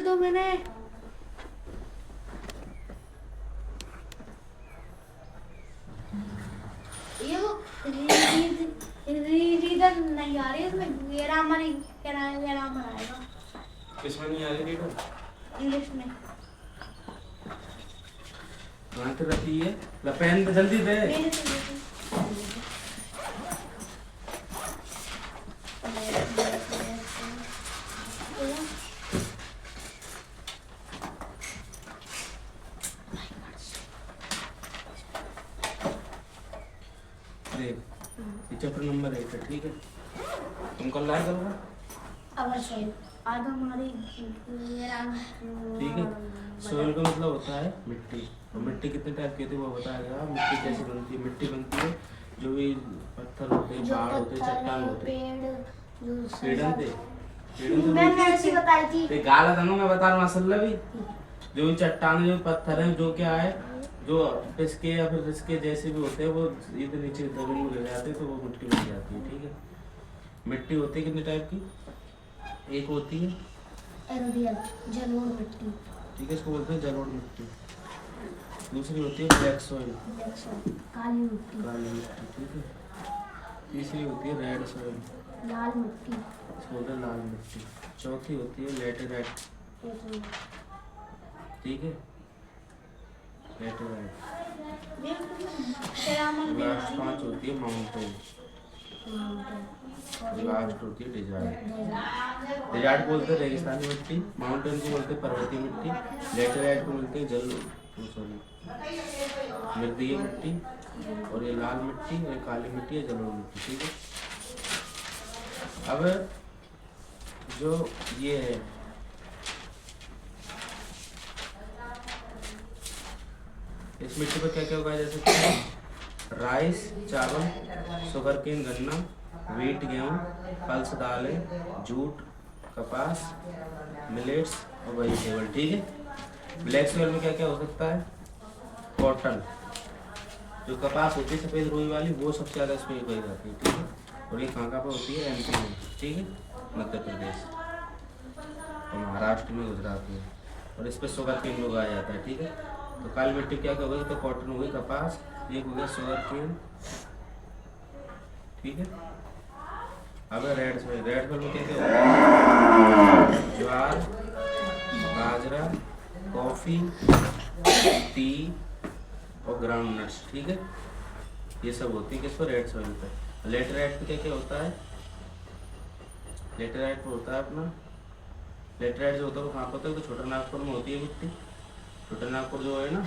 तो मैंने ये रीडर नहीं आ रही इसमें, ये राम नहीं ये राम आएगा। किसमें नहीं आ रही रीडर? इंग्लिश में। कहाँ से रखी है? पेन पे जल्दी दे। चैप्टर नंबर 8 है, ठीक है। तुम कल लाए करोगे? अगर सोइल आज हमारी ठीक है। सोइल का मतलब होता है मिट्टी, और मिट्टी कितने टाइप की होती है वो बताएगा। मिट्टी कैसे बनती है? मिट्टी बनती है जो भी पत्थर होते हैं, पहाड़ होते हैं, चट्टान होते हैं, मैंने ऐसी बताई थी। गाला था ना, मैं बता रहा हूँ असल भी। जो भी चट्टान, जो पत्थर है, जो क्या है, जो पिसके या फिर रिसके जैसे भी होते हैं, वो इधर नीचे जमीन में गिर जाते हैं तो वो मिट्टी बन जाती है, ठीक है। मिट्टी होती है कितने टाइप की? एक होती है एरोडियल, जलोढ़ मिट्टी, ठीक है, इसको बोलते हैं जलोढ़ मिट्टी। दूसरी होती है ब्लैक सॉइल, काली मिट्टी, ठीक है। तीसरी होती है रेड सॉइल, लाल मिट्टी, इसको बोलते हैं लाल मिट्टी। चौथी होती है लैटेराइट, ठीक है, लैटेराइट। लास्ट 5 होती है माउंटेन, लास्ट होती है डेजर्ट। डेजर्ट बोलते हैं रेगिस्तानी मिट्टी, माउंटेन को बोलते हैं पर्वतीय मिट्टी, लेटेराइट को बोलते हैं मृदीय मिट्टी, और ये लाल मिट्टी, और काली मिट्टी है जलोढ़ मिट्टी, ठीक है। अब जो ये है इस मिट्टी पर क्या क्या उगाया जा सकता है? राइस चावल, शुगर केन गन्ना, वीट गेहूँ, पल्स दालें, जूट, कपास, मिलेट्स और वेजिटेबल, ठीक है। ब्लैक सॉइल में क्या क्या हो सकता है? कॉटन, जो कपास होती है सफ़ेद रुई वाली, वो सबसे ज़्यादा इसमें उगाई जाती है, ठीक है। और ये कहाँ पर होती है? MP में, ठीक है, मध्य प्रदेश और महाराष्ट्र में, गुजरात में। और इस पर शुगर केन में उगाया जाता है, ठीक है। तो काली मिट्टी क्या क्या होगी? तो कॉटन हो गई, कपास, एक हो गया शुगर केन, ठीक है। अब रेड सॉइल में क्या क्या होता है? ज्वार, बाजरा, कॉफ़ी, टी और ग्राउंड नट्स, ठीक है, ये सब होती है किस पर? रेड सॉइल पर। लेटेराइट पे क्या क्या होता है? लेटेराइट पे होता है अपना, लेटेराइट जो होता है वो कहाँ पर होता है? तो छोटा नागपुर में होती है मिट्टी, छोटा नागपुर जो है ना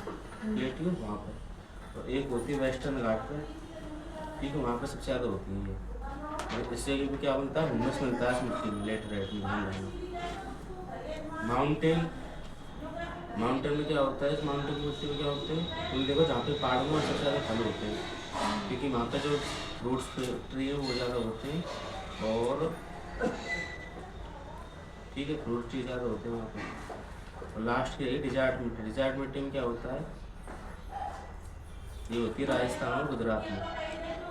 प्लेटियो, वहाँ पर। और एक होती है वेस्टर्न घाट पर, ठीक है, वहाँ पर सबसे ज़्यादा होती है ये। और इससे भी क्या बनता है? ह्यूमस मिलता है इस मिट्टी में, लेटेराइट में, ध्यान रखना। माउंटेन में क्या होता है? इस माउंटेन की मिट्टी में क्या होते हैं? तुम देखो जहाँ पे पहाड़ों में सबसे ज़्यादा फल होते हैं, क्योंकि वहाँ पे जो फ्रूट्स ट्री है वो ज़्यादा होते हैं, और ठीक है, फ्रूट ट्री ज़्यादा होते हैं वहाँ पे। और लास्ट के डिजर्ट मिट्टी। डिजर्ट मिट्टी में क्या होता है? ये होती है राजस्थान और गुजरात में।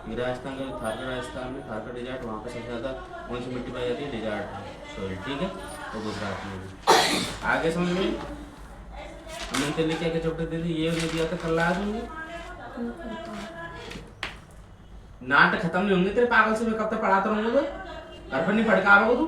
ये राजस्थान का थारका, राजस्थान में थारका डिजर्ट, वहाँ पे सबसे ज़्यादा कौन सी मिट्टी पाई जाती है? डिजर्ट सॉइल, ठीक है। और गुजरात में भी। आगे समझ में? हमने तेरे लिए क्या क्या चैप्टर दे दी? ये नहीं दिया था कल, आज होंगे नाटक खत्म नहीं होंगे तेरे पागल से। मैं कब तक पढ़ाता रहूँगा? तो घर पर नहीं पढ़ के आओगे तू?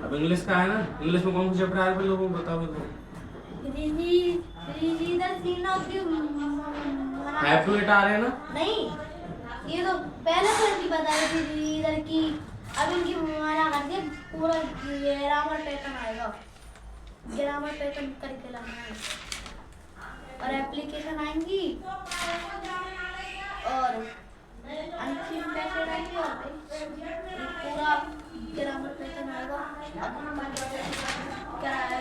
अब इंग्लिश का है ना, इंग्लिश में कौन सा चैप्टर आया लोगों को बताओ। हैव टू इट आ रहे हैं ना? नहीं, ये तो पहले से ही बता रही थी इधर की। अब इनकी मना करके पूरा ग्रामर पैटर्न आएगा, ग्रामर पैटर्न करिकुलम है, और एप्लीकेशन आएंगी, और अंतिम पैटर्न आएंगी, और पूरा ग्रामर पैटर्न आएगा। अपना क्या है?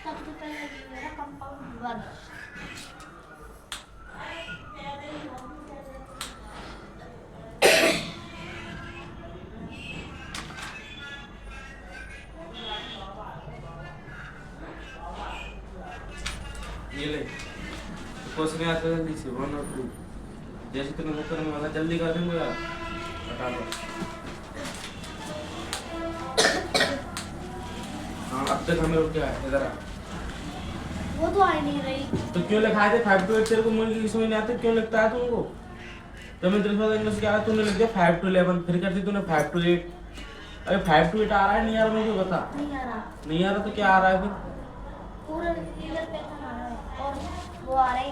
सबसे पहले मेरा कंपाउंड वर्ड, क्वेश्चन याद कर जल्दी से 1 और 2 जैसे तुमने वो करने वाला जल्दी कर देंगे यार फटाफट। हाँ अब तक हमें रुक गया है इधर आ। वो तो आ ही नहीं रही। तो क्यों लिखाए थे 5 to 8 तेरे को मुझे समझ नहीं आता क्यों लिखता है तुमको? जब मैं तेरे साथ इंग्लिश क्या तूने लिख दिया 5 to 11 फिर करती तूने 5 to 8। अरे 5 to 8 आ रहा है नहीं आ रहा मुझे बता। नहीं आ रहा। नहीं आ रहा तो क्या आ रहा है फिर? पूरा इधर पैटर्न आ रहा है और वो आ रहा है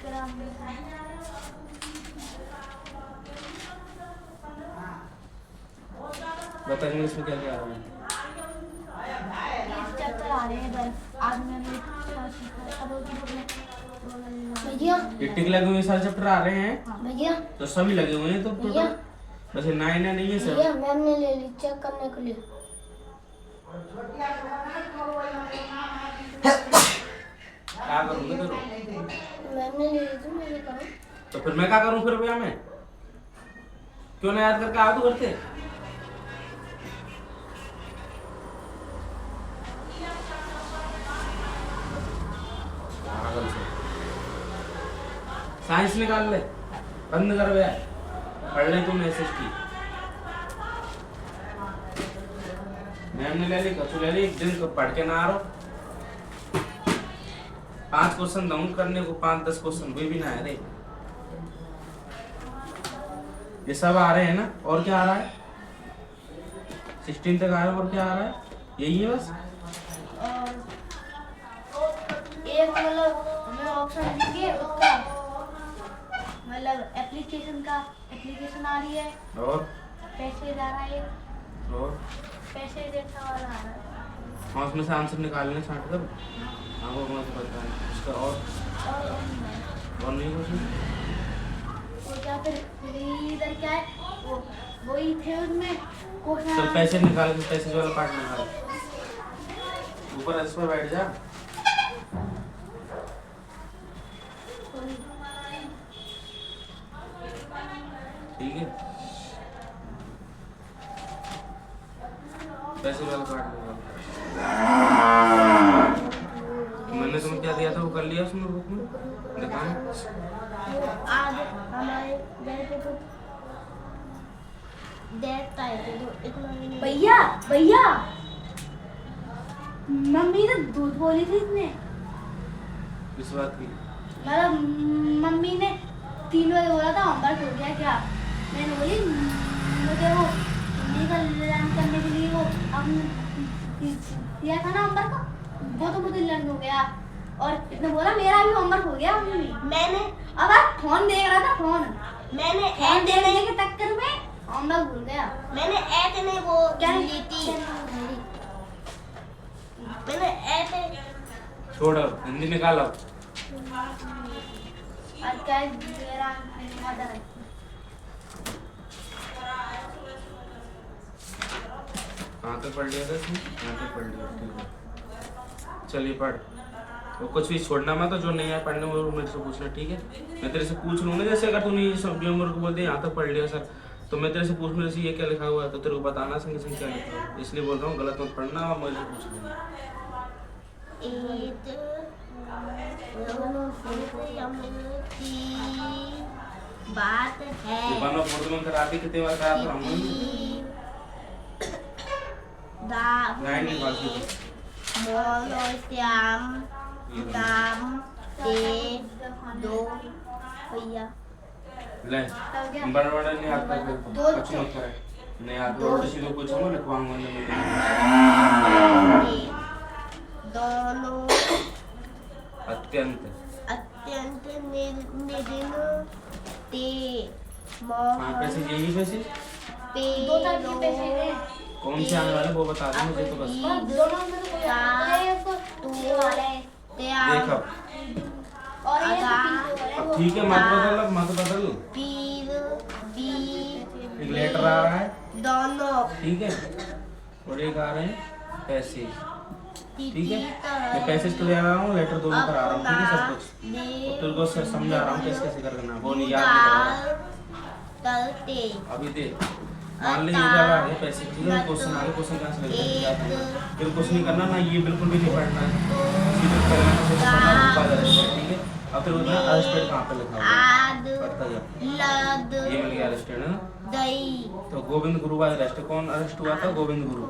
ग्राम में। बता इंग्लिश में क्या क्या आ रहा है? ये चैप्टर आ रहे हैं इधर। आज मैंने भैया ये टिक लगे हुए सारे चैप्टर आ रहे हैं भैया तो सभी लगे हुए हैं तो टोटल वैसे 9 है नहीं है भैया सर। मैम ने ले ली चेक करने के लिए। क्या करूँगा तो मैम ने ले ली थी मैं करूँ। तो फिर मैं क्या करूँ फिर भैया मैं क्यों ना याद करके आ तो करते। पागल से साइंस निकाल ले बंद कर भैया पढ़ ले तुम एसएसटी। मैम ने ले ली कचू ले ली एक दिन को पढ़ के ना आ रहो 5 क्वेश्चन दूँ करने को 5-10 क्वेश्चन वे भी ना है रे। ये सब आ रहे हैं ना और क्या आ रहा है 16 तक आ रहा है और क्या आ रहा है यही है बस। एक मतलब हमें ऑप्शन देंगे उसका मतलब एप्लीकेशन आ रही है और पैसे जा रहा है और पैसे जैसा वाला आ रहा है हाँ उसमें से आंसर निकालने स्टार्ट कर। हाँ वो मुझे पता है उसका और नहीं कुछ और क्या फिर इधर क्या है वो वही थे उसमें चल क्वेश्चन। पैसे निकाल के पैसे वाला पार्ट निकाल ऊपर इस पर बैठ जा। ठीक है पैसे वाला पार्ट निकाल। मैंने तुम्हें क्या दिया था वो कर लिया उसमें बुक में दिखाएं। आज हमारे भैया भैया मम्मी ने दूध बोली थी इसने इस बात की मतलब मम्मी ने 3 बजे बोला था होमवर्क हो गया क्या। मैंने बोली मुझे वो हिंदी का लर्न करने के लिए वो हमने दिया था ना होमवर्क वो तो मुझे लर्न हो गया और इसने बोला मेरा भी होमवर्क हो गया मम्मी। मैंने अब आप फोन देख रहा था फोन मैंने फोन देखने के चक्कर में होमवर्क भूल गया। मैंने ऐसे नहीं वो क्या ली थी मैंने ऐसे छोड़ अब हिंदी निकाल अब। आज क्या मेरा मदर है कहाँ तक पढ़ लिया था इसने? यहाँ तक पढ़ लिया ठीक है चलिए पढ़ वो कुछ भी छोड़ना मत जो नहीं है पढ़ने वो मेरे से पूछना ठीक है। मैं तेरे से पूछ लूँ ना जैसे अगर तूने ये सब मेरे को बोल दिया यहाँ तक पढ़ लिया सर तो मैं तेरे से पूछ लूँ जैसे ये क्या लिखा हुआ है तो तेरे को बताना संग संग क्या लिखा है इसलिए बोल रहा हूँ गलत मत पढ़ना और मुझे पूछ लेना। बात है ये बनो फोटो में कराती कितने बार करा था हम लाइन निकाल के श्याम दाम ते दो भैया ले बड़ा बड़ा नहीं आता दो कुछ मत करे नहीं आता और किसी को कुछ हम लिखवाऊंगा दोनों अत्यंत अत्यंत निर्दिन ते हाँ पैसे यही पैसे दो तरह के पैसे हैं कौन से आने वाले वो बता दो मुझे तो बस दोनों में से कोई ये वाले देख अब और ये तो अब ठीक है मत बदल पीर बी एक लेटर आ रहा है दोनों ठीक है और एक आ रहे हैं पैसे ठीक है मैं पैसे तो ले आ रहा हूँ लेटर दोनों पर आ रहा हूँ ठीक है सब कुछ और तेरे को समझा रहा हूँ कैसे कैसे करना वो नहीं याद नहीं कर रहा तलते अभी दे मान ली ये वाला आ गया पैसे, ठीक है, क्वेश्चन आ गया, क्वेश्चन कहाँ से लगेगा, फिर कुछ नहीं करना ना, ये बिल्कुल भी नहीं पढ़ना है, सीधे करना है, कुछ पढ़ना है, ऊपर अरेस्टेड, ठीक है। अब फिर उधर अरेस्टेड कहाँ पे लिखा हुआ है, पढ़ता जा, ये मिल गया अरेस्टेड है ना। तो गोविंद गुरु बाद अरेस्ट, कौन अरेस्ट हुआ था, गोविंद गुरु,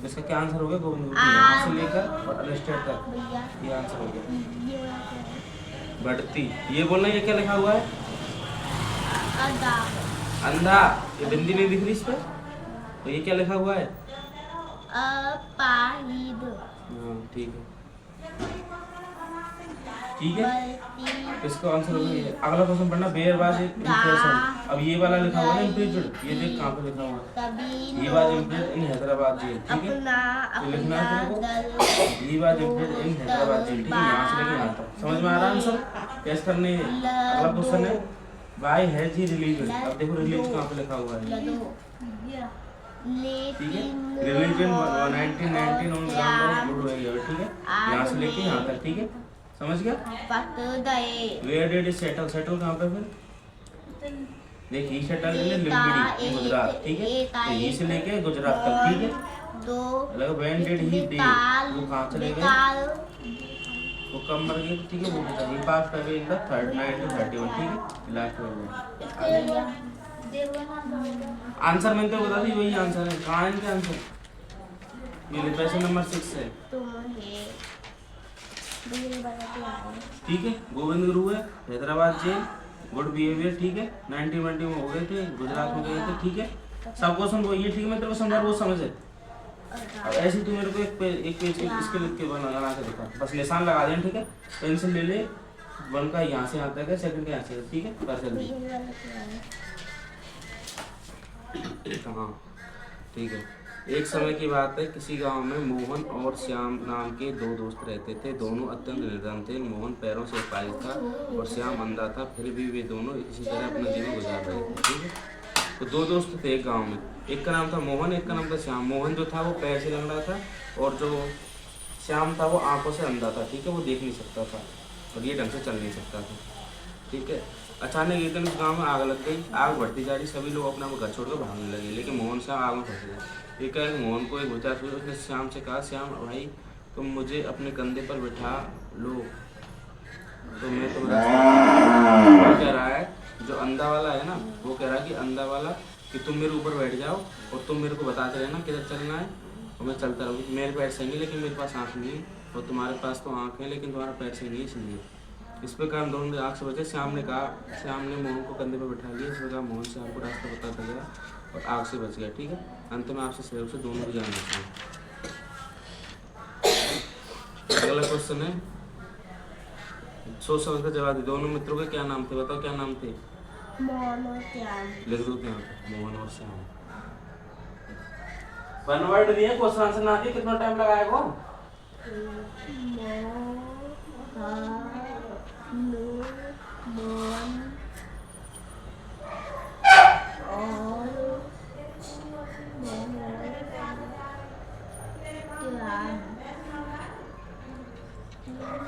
इसका क्या आंसर हो गया, गोविंद गुरु, यहाँ से लेकर और अरेस्टेड तक, ये आंसर हो गया। बढ़ती, ये बोलना, ये क्या लिखा हुआ है, अंधा, ये बिंदी नहीं दिख रही इस पे, तो ये क्या लिखा हुआ है, अपाहिज। हाँ ठीक है, ठीक है, इसका आंसर हो गया। अगला क्वेश्चन पढ़ना, बेयर वाज इम्प्रेशन, अब ये वाला लिखा हुआ है इम्प्रिजन, ये देख कहाँ पे लिखा हुआ है, ये was imprison in Hyderabad jail, ठीक है, तो लिखना है तेरे को, ये was imprison in Hyderabad jail, ठीक है, यहाँ से लेके यहाँ तक, समझ में आ रहा है आंसर कैसे करने है। अगला क्वेश्चन है, वाई हैज ही रिलीजन, अब देखो रिलीजन कहाँ पे लिखा हुआ है, ठीक है, religion 1919 on ground of good where, ठीक है, यहाँ से लेके यहाँ तक, ठीक है, समझ गया। Where did he settle, settle कहाँ पे फिर देखिए, सेटल लिम्बिडी गुजरात, ठीक है, तो यहीं से लेके गुजरात तक, ठीक है। अलग व्हेन डिड ही डे, वो कहाँ चले गए, वो कब मर गए, ठीक है, वो बता, ही पास्ट अवे इन द 1931, ठीक है, लास्ट में आंसर मैंने तो बता दी, वही आंसर है, कहाँ है इनके आंसर, ये क्वेश्चन नंबर 6 है, ठीक है। गोविंद गुरु है, हैदराबाद जेल, गुड बिहेवियर, ठीक है, 1920 में हो गए थे, गुजरात में गए थे, ठीक है, सब क्वेश्चन वही है, ठीक है, मैं तेरे को समझा, वो समझ है। अब ऐसे तू मेरे को एक पेज इसके लिख के बना के दिखा, बस निशान लगा देना, ठीक है, पेंसिल ले ले, वन का यहाँ से यहाँ तक है, सेकंड का यहाँ से, ठीक है, कर जल्दी, हाँ ठीक है। एक समय की बात है, किसी गांव में मोहन और श्याम नाम के दो दोस्त रहते थे, दोनों अत्यंत निर्धन थे, मोहन पैरों से अपाहिज था और श्याम अंधा था, फिर भी वे दोनों इसी तरह अपना जीवन गुजार रहे थे, ठीक है। तो दो दोस्त थे एक गांव में, एक का नाम था मोहन, एक का नाम था श्याम। मोहन जो था वो पैर से लंगड़ा था और जो श्याम था वो आंखों से अंधा था, ठीक है, वो देख नहीं सकता था और ये ढंग से चल नहीं सकता था, ठीक है। अचानक एक दिन उस गाँव में आग लग गई, आग बढ़ती जा रही, सभी लोग अपना घर छोड़कर भागने लगे, लेकिन मोहन श्याम आग में फंस गए। एक मोहन को एक विचार हुई, उसने श्याम से कहा, श्याम भाई तुम मुझे अपने कंधे पर बिठा लो, तो मैं तुम्हारा कह रहा है, जो अंधा वाला है ना, वो कह रहा है कि अंधा वाला कि तुम मेरे ऊपर बैठ जाओ और तुम मेरे को बताते रहना किधर चलना है और मैं चलता रहूँगी। मेरे पैर सही है लेकिन मेरे पास आँख नहीं है, और तुम्हारे पास तो आँख है लेकिन तुम्हारा पैर सही नहीं है, इसलिए इस पर काम दोनों आँख से बचे। श्याम ने मोहन को कंधे पर बैठा लिया, इस प्रकार मोहन श्याम को रास्ता बताता गया और आँख से बच गया, ठीक है। अंत में आपसे सहयोग से दोनों की जान बची। अगला क्वेश्चन है, सोच समझ कर जवाब दे। दोनों मित्रों के क्या नाम थे, बताओ क्या नाम थे? मोहन और श्याम। लिख दो क्या होता, मोहन और श्याम। वन वर्ड दिए, क्वेश्चन आंसर ना दिए, कितना टाइम लगाएगा?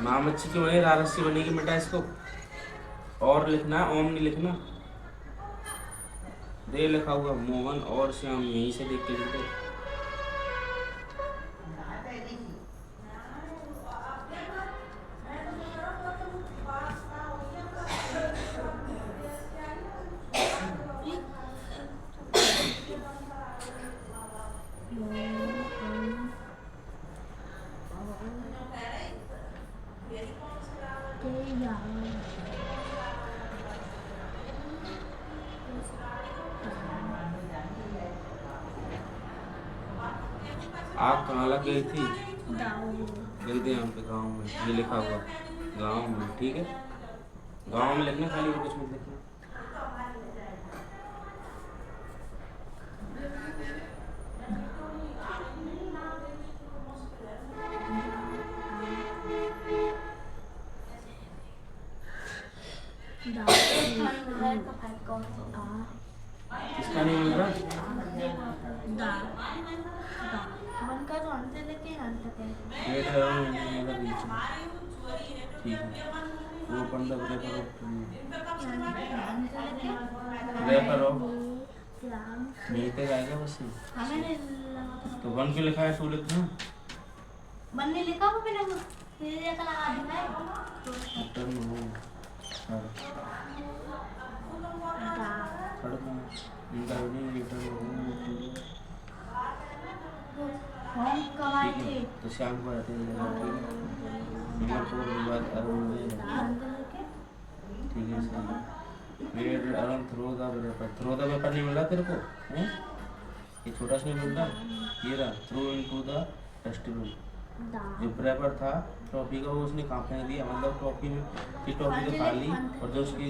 माँ मच्छी की बनी, रारसी बनेगी बेटा, इसको और लिखना, ओम नहीं लिखना। दे लिखा हुआ मोहन और श्याम, यहीं से देख के लिखो। आग कहाँ लग गई थी? यहाँ पे गाँव में, ये लिखा हुआ गाँव में, ठीक है। गाँव में लिखना, खाली कुछ मत लिखना। किसका नहीं मिल रहा? ठीक है, वो पंद्रह रेफर ऑफ यहीं तक आएगा बस ये। हमें नहीं लगा था। तो 1 क्यों लिखा है 2 लिखना। बनने लिखा वो मैंने फिर एक लगा दिया है। टर्न हो हम कमाए ठीक थे। है तो शाम को आते हैं जगह ठीक है नंबर 4 विवाद अरुण में ठीक है सही wait Arun throw the paper नहीं मिल रहा तेरे को हैं ये छोटा सा नहीं मिल रहा ये रहा थ्रो इनटू द डस्टबिन जो पेपर था टॉफी का वो उसने कहाँ फेंक दिया मतलब टॉफी में की टॉफी तो खा ली और जो उसकी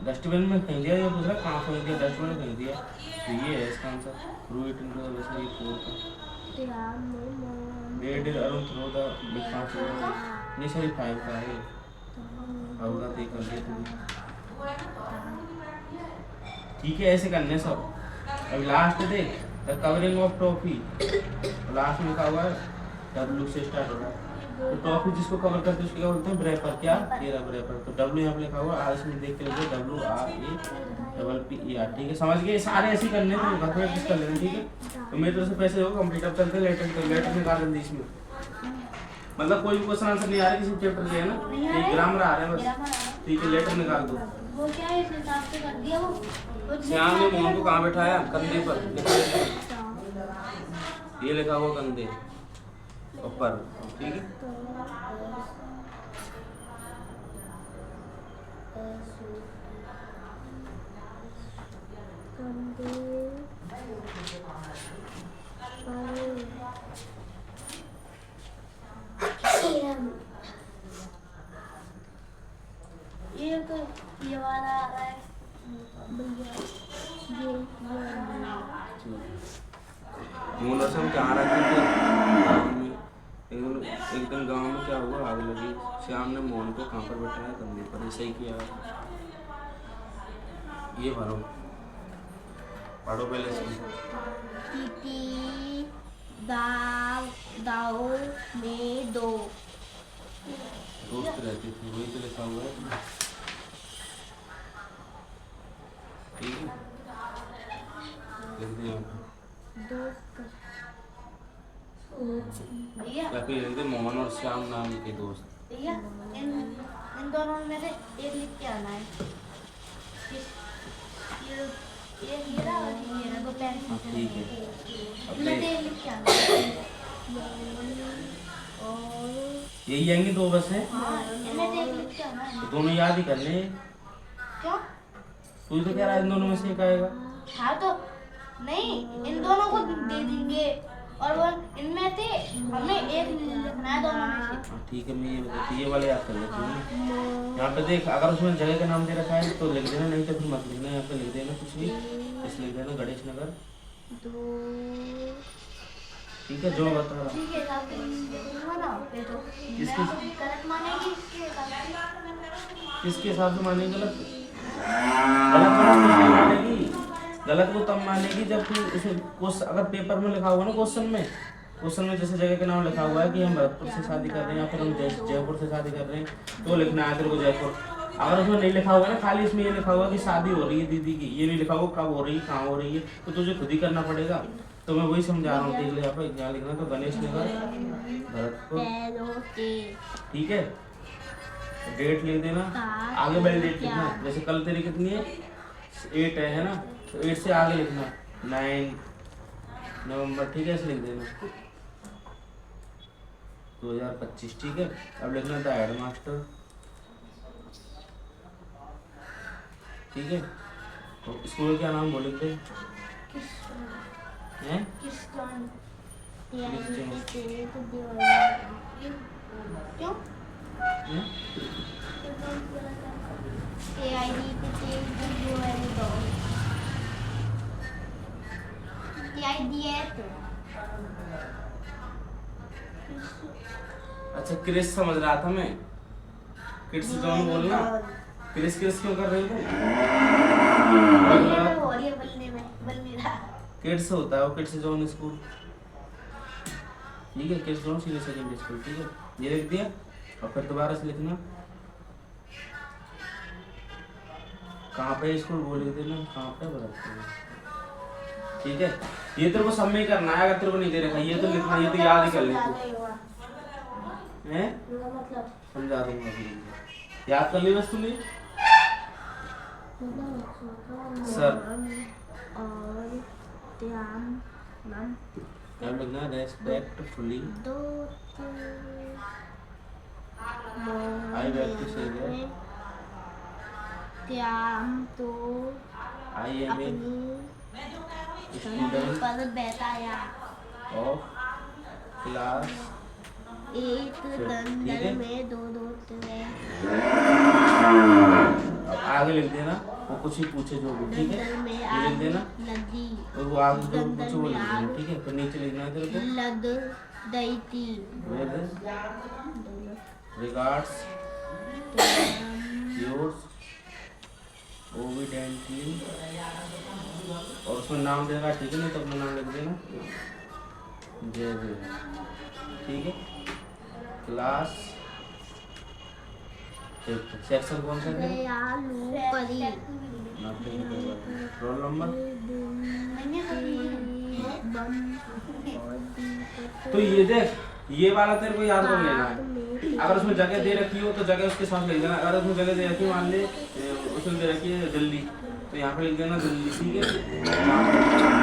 डस्टबिन में फेंक दिया या दूसरा कहाँ फेंक दिया डस्टबिन में फेंक दिया तो ये है इसका answer throw it into the वैसे ये 4 था डेड अरुण थ्रो द लिखा नहीं सही 5 का है होगा तो कर दिया तुमने ठीक है ऐसे करने सब अब लास्ट देख the covering of toffee last में लिखा हुआ है W से स्टार्ट हो रहा है तो टॉफी जिसको कवर करते हैं उसको क्या बोलते हैं ब्रेपर क्या ये रहा ब्रेपर तो W यहाँ पे लिखा हुआ है इसमें देख के लिखो WRAPPER ठीक है समझ गए सारे ऐसे करने तो घर पे प्रैक्टिस कर लेना ठीक है तो मेरी तरफ से पैसे हो कंप्लीट अब चलते लेटर निकाल जल्दी इसमें मतलब कोई भी क्वेश्चन आंसर नहीं आ रहा किसी चैप्टर के है ना ये ग्रामर आ रहा है बस ठीक है लेटर निकाल दो वो क्या है इस हिसाब से कर दिया वो श्याम ने मोहन को कहाँ बैठाया कंधे पर ये लिखा हुआ कंधे ऊपर ठीक है ये तो ये वाला आ रहा है भैया ये मूल रसम क्या आ रहा था गाँव में एक दिन गांव में क्या हुआ आग लगी श्याम ने मोहन को कहाँ पर बैठाया कंधे पर ये सही किया ये भरो पढ़ो पहले इसमें टीटी दाव में दो दोस्त रहती थी वही तो लिखा हुआ है ठीक है लिख दिया भैया या फिर लिख दे मोहन और श्याम नाम के दोस्त भैया इन दोनों में से एक लिख के आना है ये रहा और ये रहा दो पेन हाँ, ठीक है इनमें से एक लिख के आना है और यही आएंगे दो बस है हाँ इनमें से एक लिख के आना है तो दोनों याद ही कर ले क्यों तू तो कह रहा है इन दोनों में से एक आएगा हाँ तो नहीं इन दोनों को दे देंगे और वो इनमें से हमें एक लिखना है दोनों में से हाँ, ठीक है मैं ये बताती ये वाले याद कर लेती हूँ यहाँ पे देख अगर उसमें जगह का नाम दे रखा है तो लिख देना नहीं तो फिर मत लिखना यहाँ पे लिख देना कुछ भी इस लिख देना गणेश नगर ठीक है जो बता रहा हूँ ठीक है आप लिखूंगा ना फिर तो किसके गलत मानेगी किसके हिसाब से मानेगी गलत वो तब मानेगी जब तू उसे अगर पेपर में लिखा हुआ ना क्वेश्चन में जैसे जगह का नाम लिखा हुआ है कि हम भरतपुर से शादी कर रहे हैं या फिर हम जयपुर से शादी कर रहे हैं तो लिखना है तेरे को जयपुर अगर उसमें नहीं लिखा हुआ ना खाली इसमें ये लिखा हुआ कि शादी हो रही है दीदी की ये नहीं लिखा हुआ कब हो रही है कहाँ हो रही है तो तुझे खुद ही करना पड़ेगा तो मैं वही समझा रहा हूँ देख ले यहाँ पर क्या लिखना तो गणेश नगर भरतपुर ठीक है डेट लिख देना आगे वाली डेट लिखना जैसे कल तेरी कितनी है 8 है ना तो 8 से आगे लिखना 9 नवंबर ठीक है ऐसे लिख देना 2025 ठीक है अब लिखना था हेडमास्टर ठीक है तो स्कूल क्या नाम बोले थे हैं क्यों अच्छा क्रिस समझ रहा था मैं किड्स जोन बोलना क्रिस क्यों कर रहे हो किड्स होता है वो किड्स जोन स्कूल ठीक है kids zone senior secondary school ठीक है ये लिख दिया और फिर दोबारा से लिखना कहाँ पे स्कूल वो लिख देना कहाँ पे भरतपुर ठीक है, ये तेरे को सब में ही करना है, अगर तेरे को नहीं दे रखा ये तो लिखना, ये तो याद ही कर ले तू हैं, मतलब समझा दूंगा अभी, याद कर ली बस तूने। सर और ध्यान मन क्या लिखना है, रेस्पेक्टफुली आई बैक टू से ध्यान तो आई एम ए स्टूडेंट पर बैठाया ऑफ क्लास एक दंडल में दो अब आगे लिख देना, वो कुछ ही पूछे जो भी, ठीक है, ये लिख देना नदी और वो आगे जो कुछ वो लिख देना, ठीक है, फिर नीचे लिखना है तेरे को लद दैती रिगार्ड्स योर्स ओविडेंटली, और उसमें नाम देगा, ठीक है, नहीं तो अपना नाम लिख देना जय जय, ठीक है। क्लास सेक्शन कौन सा है, रोल नंबर, तो ये देख ये वाला तेरे को याद कर लेना है, अगर उसमें जगह दे रखी हो तो जगह उसके साथ लिख देना, अगर उसमें जगह दे रखी है मान ले उसमें दे रखी है दिल्ली तो यहाँ पे लिख देना दिल्ली, ठीक है।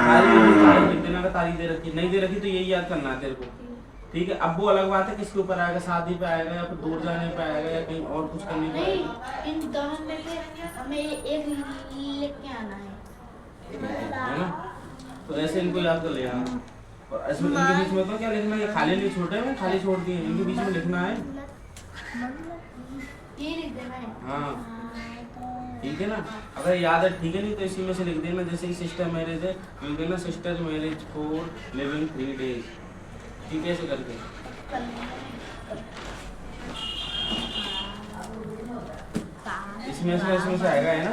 तारीख लिख देना, अगर तारीख दे रखी नहीं दे रखी तो यही याद करना है तेरे को, ठीक है। अब वो अलग बात है किसके ऊपर आएगा, शादी पे आएगा या फिर दूर जाने पे आएगा या कहीं और कुछ करने पे आएगा, इन दोनों में से हमें एक लिख के आना है ना, तो ऐसे इनको याद कर लेना। और इसमें इनके बीच में तो क्या लिखना है, ये खाली नहीं छोटे हैं, खाली छोड़ दिए, इनके बीच में लिखना है ये लिख देना है, हाँ ठीक है ना, अगर याद है ठीक है, नहीं तो इसी में से लिख देना, जैसे कि सिस्टर मैरिज है लिख देना sister marriage for living 3 days, ठीक है, ऐसे करके इसमें से आएगा है ना,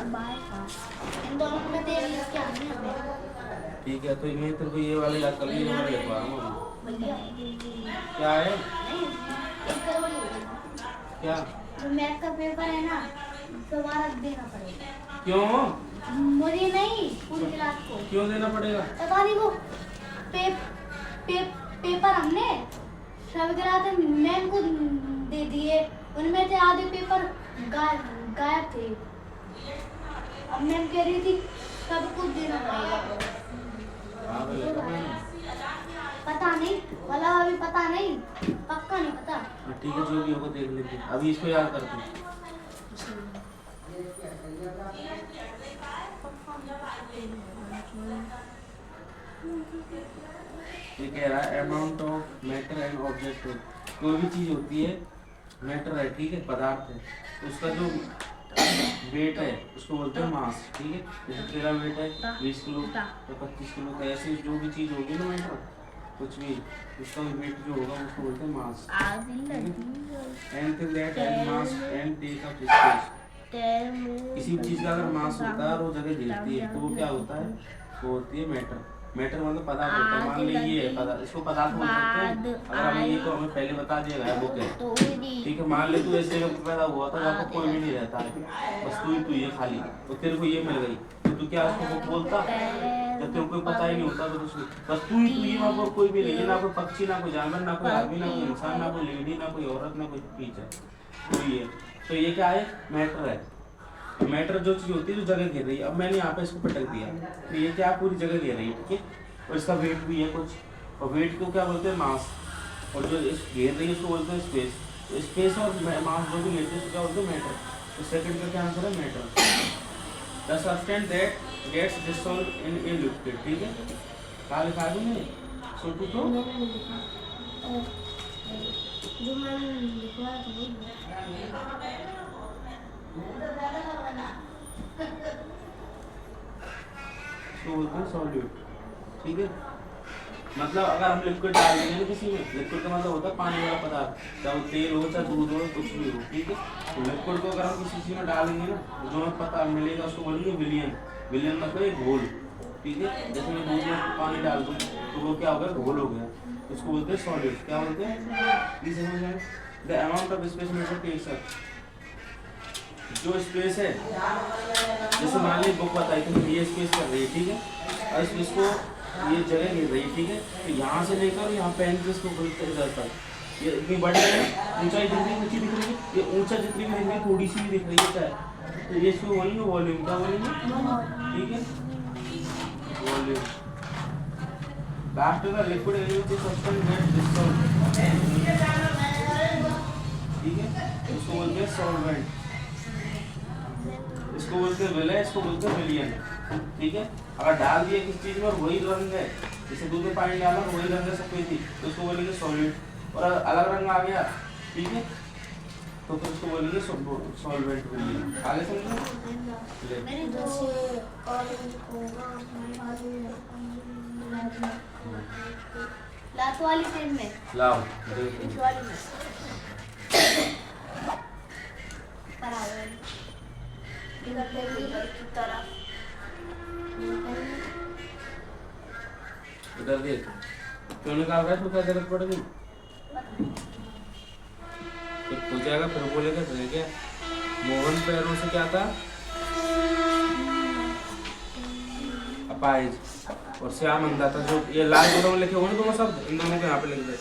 इन दोनों में से एक लिख के आना है हमें। ठीक है। तो मैं तेरे को ये वाला याद कर लिया, ये वाला लिखवा रहा हूँ भैया क्या है, नहीं एक करोड़ क्या जो मैथ का पेपर है ना दोबारा देना पड़ेगा, क्यों मुझे नहीं पूरी क्लास को, क्यों देना पड़ेगा, पता नहीं वो पेपर हमने सब कराते मैम को दे दिए, उनमें से आधे पेपर गायब थे, अब मैम कह रही थी सब कुछ देना पड़ेगा, पता नहीं वाला अभी पता नहीं, पक्का नहीं पता, ठीक है, जो भी होगा देख लेंगे, अभी इसको याद करते हैं। ये कह रहा है amount of matter and object, कोई भी चीज होती है मैटर है, ठीक है, पदार्थ है, उसका जो वेट है उसको बोलते हैं मास, ठीक है, जैसे तेरा वेट है 20 किलो या 25 किलो, तो ऐसे जो भी चीज होगी ना मैटर कुछ भी उसका वेट जो होगा उसको बोलते हैं mass, anything that has mass and take up space, किसी भी चीज का अगर मास होता है और वो जगह घेरती है तो वो क्या होता है, वो होती है मैटर, मैटर मतलब पदार्थ होता है, मान ली ये है पदार्थ, इसको पदार्थ बोल सकते हैं, अगर हमें ये तो हमें पहले बता दिया गया बुक है, ठीक है, मान ले तू ऐसे जगह पे पैदा हुआ था जहाँ पर कोई भी नहीं रहता है, बस तू ही है खाली, तो तेरे को ये मिल गई तो तू क्या उसको बुक बोलता, जब तेरे को पता ही नहीं होता तो कुछ बस तू ही वहाँ पर कोई भी नहीं है, ना कोई पक्षी ना कोई जानवर ना कोई आदमी ना कोई इंसान ना कोई लेडी ना कोई औरत ना कोई टीचर, तो ये क्या है मैटर है, मैटर जो चीज होती है जो जगह घेर रही है, अब मैंने यहाँ पे इसको पटक दिया तो ये क्या पूरी जगह घेर रही है, ठीक है, और इसका वेट भी है कुछ, और वेट को क्या बोलते हैं मास, और जो इस घेर रही है उसको बोलते हैं स्पेस, स्पेस और मास जो भी लेते हैं उसको क्या बोलते हैं मैटर, तो सेकंड का क्या आंसर है matter, the substance that gets dissolved in a liquid, ठीक है, क्या लिखा है तुमने छोटू तो जो मैंने लिखवा था इसको बोलते हैं सॉल्यूट, ठीक है, मतलब अगर हम लिक्विड डाल देंगे ना किसी में, लिक्विड का मतलब होता है पानी वाला पदार्थ, चाहे तेल हो चाहे दूध हो कुछ भी हो, ठीक है, तो लिक्विड को अगर हम किसी चीज में डालेंगे ना जो हमें पता मिलेगा उसको बोलेंगे विलियन, विलियन मतलब एक घोल, ठीक है, जैसे मैं दूध में पानी डाल दूँ तो वो क्या हो गया घोल हो गया, उसको बोलते हैं सॉल्यूट, क्या बोलते हैं ये समझ में, the amount of space measure takes up, जो स्पेस है जैसे मान ली बुक बताई तो ये स्पेस कर रही है, ठीक है, और इस स्पेस को ये जगह गिर रही, ठीक है। तो यहाँ से लेकर यहाँ पेन पे इसको बोलते हैं इधर तक, ये इतनी बड़ी है, ऊंचाई जितनी ऊंची दिख रही है, ये ऊंचा जितनी भी दिख रही है थोड़ी सी भी दिख रही है, क्या है, तो ये इसको बोलेंगे वॉल्यूम, क्या बोलेंगे, ठीक है, वॉल्यूम। लास्ट में liquid element is substance get dissolve, ठीक है, इसको बोलते हैं सॉल्वेंट, इसको बोलते हैं विलय, इसको बोलते हैं विलियन, ठीक है। अगर डाल दिया किसी चीज में और वही रंग है, जैसे दूध में पानी डाला तो वही रंग है सफेद थी, तो उसको बोलेंगे सॉल्वेंट, और अलग रंग आ गया, ठीक है, तो फिर उसको बोलेंगे सॉल्वेंट विलियन। आगे समझो, मेरी जैसे ऑरेंज होगा लात वाली पेन में, लाओ इस वाली में बराबर इधर पेन की तरफ इधर देख, क्यों निकाल रहा है, तो क्या जरूरत पड़ेगी, कुछ हो जाएगा फिर बोलेगा तो क्या, मोहन पैरों से क्या था, अपाहिज, और श्याम अंधा था, जो ये लाल बोर्ड में लिखे हुए दोनों शब्द, इन दोनों को यहाँ पे लिख दे।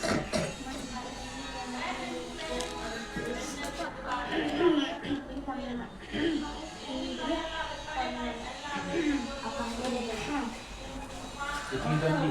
इतनी जल्दी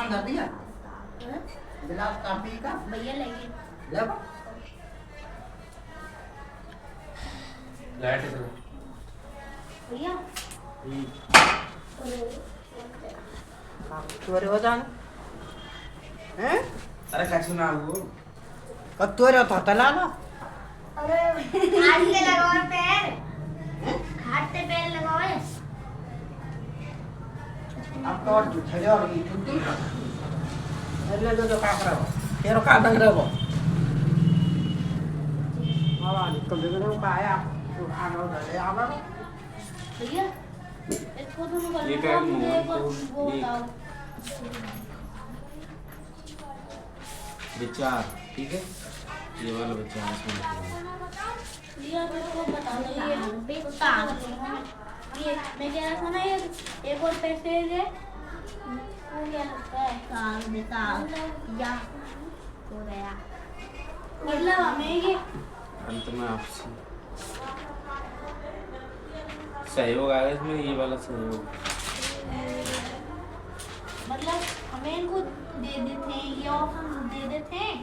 सामान धर दिया हाँ? गिलास काफी का भैया लेंगे ले बा। लाइट चलो भैया तोरे हो जान हैं अरे कैसे ना वो कब तोरे तो तला ना अरे हाथ से लगाओ पैर हाथ से पैर लगाओ अब तो और छड़े और ये छुट्टी अरे जो काम करो तेरो काम बंद रहो हां निकल दे रहे हो का आया तो आना उधर आना भैया इसको तुम कर ये लो क्या मुझे मोहन एक को वो ये- बताओ विचार ठीक है ये वाला विचार इसमें लिखूंगा। भैया मेरे को बता दो ये बेटा ये मैं कह रहा था ना ये एक और पैसे दे वो क्या लगता है कार बेटा या हो गया मतलब हमें ये अंत में आपसे सहयोग आएगा इसमें ये वाला सहयोग मतलब हमें इनको दे देते हैं ये ऑप्शन दे देते हैं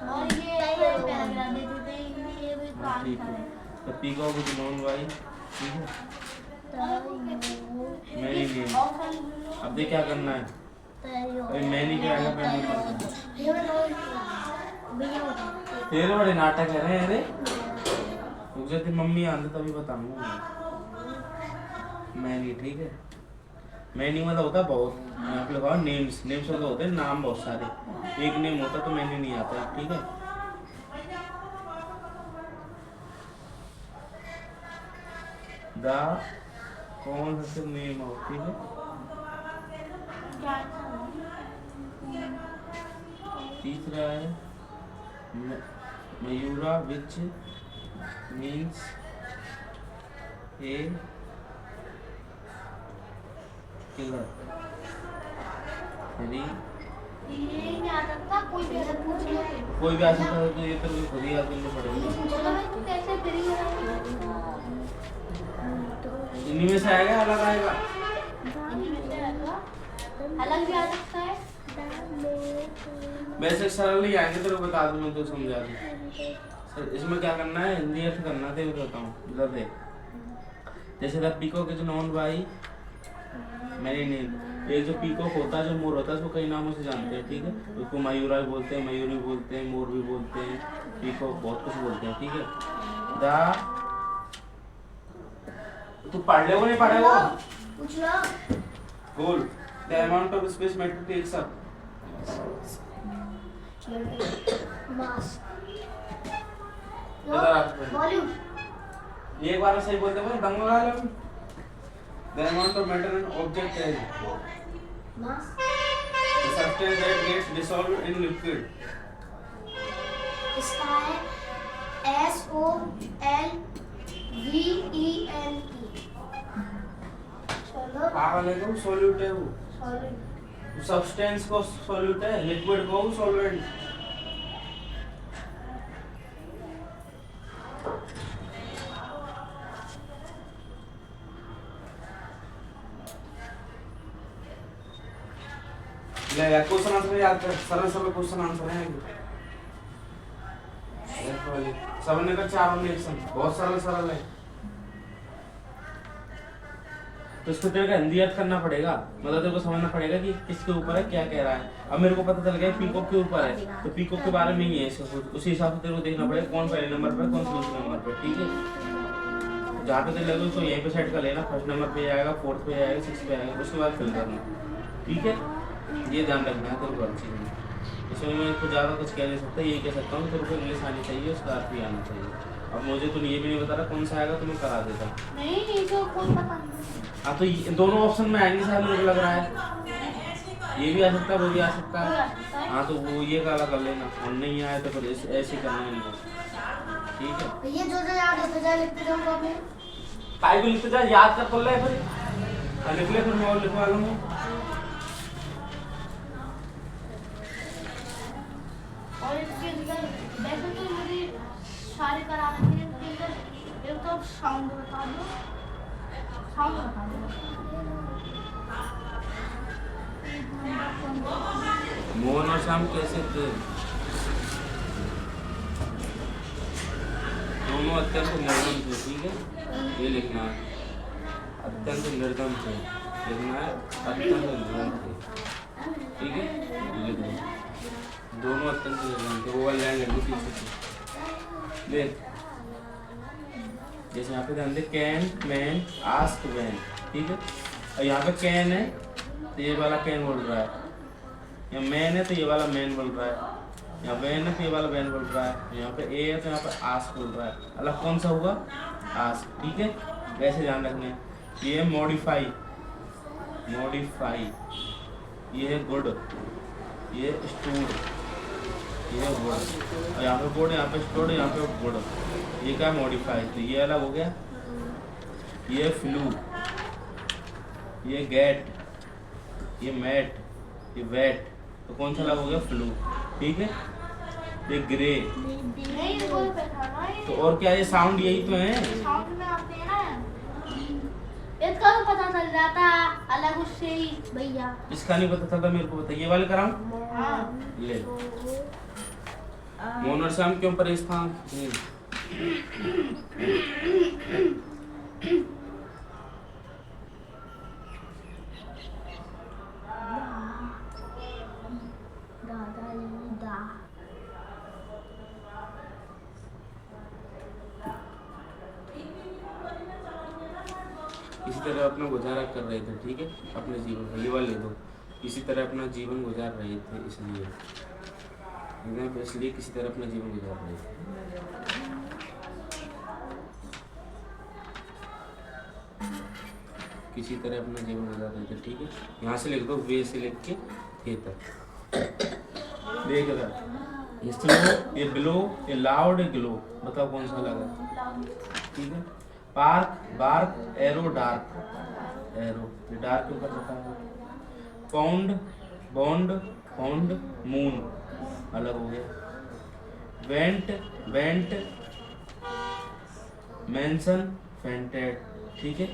और ये पैराग्राफ दे देते हैं ये भी काम ठीक था है तो पीको को नॉन वाई ठीक है मैंने नहीं ऑप्शन अब देख क्या करना है अरे मैंने क्या आएगा मैं नहीं पढ़ता तेरे बड़े नाटक है रे अरे रुक जा तेरी मम्मी आंदे तभी बताऊंगा मैं नहीं ठीक है मैं नहीं मतलब होता बहुत यहाँ पे लगाओ नेम्स नेम्स मतलब होते हैं नाम बहुत सारे एक नेम होता तो मैंने नहीं आता ठीक है द कौन सा नेम हो ठीक है तीसरा है Mayura which means a killer यदि ये नहीं आ सकता कोई भी अगर पूछ ले कोई भी आ सकता है तो ये तो खुद ही याद करनी पड़ेगी चलो मैं तो कैसे फ्री इन्हीं में से आएगा अलग आएगा अलग भी आ सकता है वैसे सरल ही आएंगे तेरे को बता दूं मैं तो समझा दूं सर इसमें क्या करना है हिंदी अर्थ करना है बताता हूँ इधर देख जैसे the peacock is known by मैंने नेम एक जो पीकॉक होता है जो मोर होता है उसको कई नामों से जानते हैं ठीक है उसको मयूरा भी बोलते हैं मयूरी बोलते हैं मोर भी बोलते हैं पीकॉक बहुत कुछ बोलते हैं ठीक है द तू पढ़ ले वो नहीं पढ़ेगा पूछ लो बोल the amount of space matter takes up mass इधर आ तू। वॉल्यूम एक बार में सही बोलते बोल दंग लगा लो the amount of matter and object है mass the substance that gets dissolved in liquid इसका है SOLVENE चलो पागल है वो सॉल्यूट है वो सॉल्यूट सब्सटेंस को सॉल्यूट है लिक्विड को सॉल्वेंट ले क्वेश्चन आंसर याद कर सरल सरल क्वेश्चन आंसर है सबने का चार रिएक्शन बहुत सरल सरल है तो इसको तेरे को हिंदी अर्थ करना पड़ेगा मतलब तेरे को समझना पड़ेगा कि किसके ऊपर है क्या कह रहा है अब मेरे को पता चल गया पीकॉक के ऊपर है तो पीकॉक के बारे में ही है उसी हिसाब से तेरे को देखना पड़ेगा कौन पहले नंबर पर कौन दूसरे नंबर पर ठीक है जहाँ पे तेरे लगे उसको यहीं पे सेट कर लेना फर्स्ट नंबर पे आएगा फोर्थ पे आएगा सिक्स पे आएगा उसके बाद फिल करना ठीक है ये ध्यान रखना है तेरे को हर चीज़ में इसमें मैं कुछ ज़्यादा कुछ कह नहीं सकता यही कह सकता हूँ तेरे को इंग्लिश आनी चाहिए उसका अर्थ भी आना चाहिए अब मुझे तो ये भी नहीं बता रहा कौन सा आएगा तो मैं करा देता नहीं नहीं तो कोई पता नहीं हाँ तो दोनों ऑप्शन में आएंगे शायद मुझे लग रहा है ये भी आ सकता है वो भी आ सकता है हाँ तो वो ये काला कर लेना और नहीं आए तो फिर ऐसे करना है इनको ठीक है भैया जो याद होता जाए लिखते जाओ कॉपी काय को लिखते जा याद कर तो ले फिर लिख ले फिर मैं और लिखवा लूँगा और इसके अंदर वैसे तो मुझे सारे कराने के लिए इसके अंदर एक तो साउंड बता दो साउंड बता दो मोहन और श्याम कैसे थे? दोनों अत्यंत निर्धन थे, ठीक है, ये लिखना है। अत्यंत निर्धन थे, लिखना है अत्यंत निर्धन थे, ठीक है, लिख दो। दोनों अत्यंत निर्धन थे, वो वाली लाइन लगी पीछे से। देख जैसे यहाँ पे ध्यान दे, कैन मैन आस्क वैन, ठीक है, और यहाँ पे कैन है तो ये वाला कैन बोल रहा है, यहाँ मैन है तो ये वाला मैन बोल रहा है, यहाँ वैन है तो ये वाला वैन बोल रहा है, यहाँ पे ए है तो यहाँ पे आस्क बोल रहा है। अलग कौन सा हुआ? आस्क, ठीक है, वैसे ध्यान रखना है। ये है मॉडिफाई, मॉडिफाई, ये है गुड, ये स्टोर, ये है गुड, और यहाँ पे गुड, यहाँ पे स्टोर, यहाँ पे गुड, ये क्या मॉडिफाई, तो ये अलग हो गया। ये फ्लू, ये गेट, ये मैट, ये वेट, तो कौन सा अलग हो गया? फ्लू, ठीक है। ये ग्रे, नहीं बोल पे था ना ये। तो और क्या, ये साउंड यही तो है। साउंड में आते हैं ना, इसका तो पता चल जाता अलग उससे ही भैया। इसका नहीं पता था, मेरे को पता। ये वाले कराऊं? हाँ ले। मोहन और श्याम क्यों परेश था? इसी तरह अपना गुजारा कर रहे थे, ठीक है, अपने जीवन का। ये वाले दो, इसी तरह अपना जीवन गुजार रहे थे, इसलिए किसी तरह अपना जीवन गुजार रहे थे। किसी तरह अपना जीवन गुजार रहे थे, ठीक है। यहाँ से लिख दो, वे से लिख के थे तक। देख रहा, ये स्लो, ये ब्लो, ये लाउड, ये ग्लो, बताओ कौन सा लगा? ठीक है। Park, bark, arrow, dark, arrow, ये डार्क के ऊपर रखा है। पाउंड, बॉन्ड, फाउंड, मून, अलग हो गया। वेंट, वेंट, मेंशन, फेंटेड, ठीक है।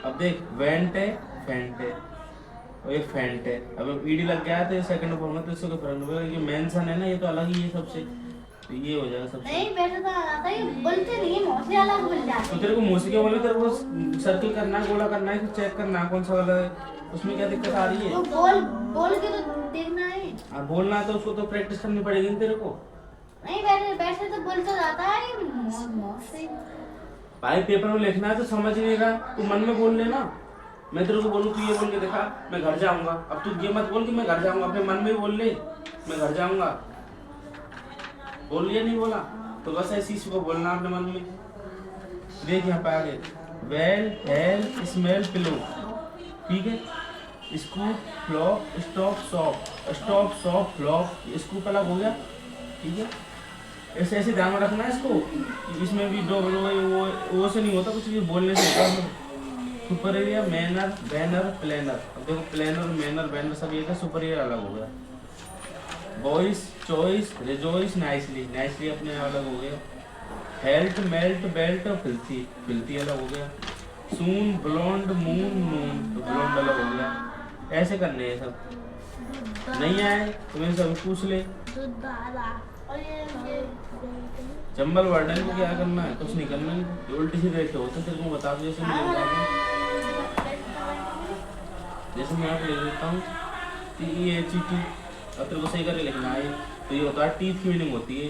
अब देख, वेंट है, फेंट है, और ये फेंट है। अब ईडी लग गया है तो ये सेकंड फॉर्म है, तो इससे कोई फर्क नहीं पड़ेगा। ये मेंशन है ना, ये तो अलग ही है सबसे, तो ये हो जाएगा सबसे। नहीं वैसे तो आता ही बोलते नहीं, मुंह से अलग बोल जाते। तो तेरे को मुंह से क्या बोले? तेरे को सर्किल करना है, गोला करना है, फिर चेक करना है कौन सा वाला है, उसमें क्या दिक्कत आ रही है? तो बोल बोल के तो देखना है। और बोलना है तो उसको तो प्रैक्टिस करनी पड़ेगी ना तेरे को। नहीं वैसे तो बोलता जाता है मुंह से। भाई पेपर में लिखना है तो समझ नहीं रहा, तू मन में बोल लेना। मैं तेरे को बोलूँ तू ये बोल के दिखा, मैं घर जाऊंगा। अब तू ये मत बोल कि मैं घर जाऊंगा, अपने मन में ही बोल ले मैं घर जाऊंगा। बोल लिया, नहीं बोला तो बस ऐसी को बोलना अपने मन में। देख यहाँ पे आगे, वेल, हेल, स्मेल, पिलो, ठीक है। Scoop, flop, stop, shop, stop, shop, flop, scoop अलग हो गया, ठीक है। ऐसे ऐसे ध्यान में रखना है इसको, इसमें भी दो वो से नहीं होता, कुछ भी बोलने से होता है। Super area, manner, banner, planar. अब देखो प्लेनर, मैनर, बैनर सब ये था, सुपर एरिया अलग हो गया। Voice, choice, rejoice, nicely, nicely अपने अलग हो गया। Health, melt, belt, filthy, filthy अलग हो गया। सून, ब्लॉन्ड, मून, नून, तो ब्लॉन्ड अलग हो गया। ऐसे करने हैं सब, नहीं आए तो मैंने सब पूछ ले। चंबल वर्डन को क्या करना है? कुछ नहीं करना है, उल्टी सीधे रेखे होते तेरे को बता दो। जैसे मैं मैं यहाँ पे लिख देता हूँ TEACT, अब तेरे को सही करके लिखना है। तो ये होता है टीथ की मीनिंग होती है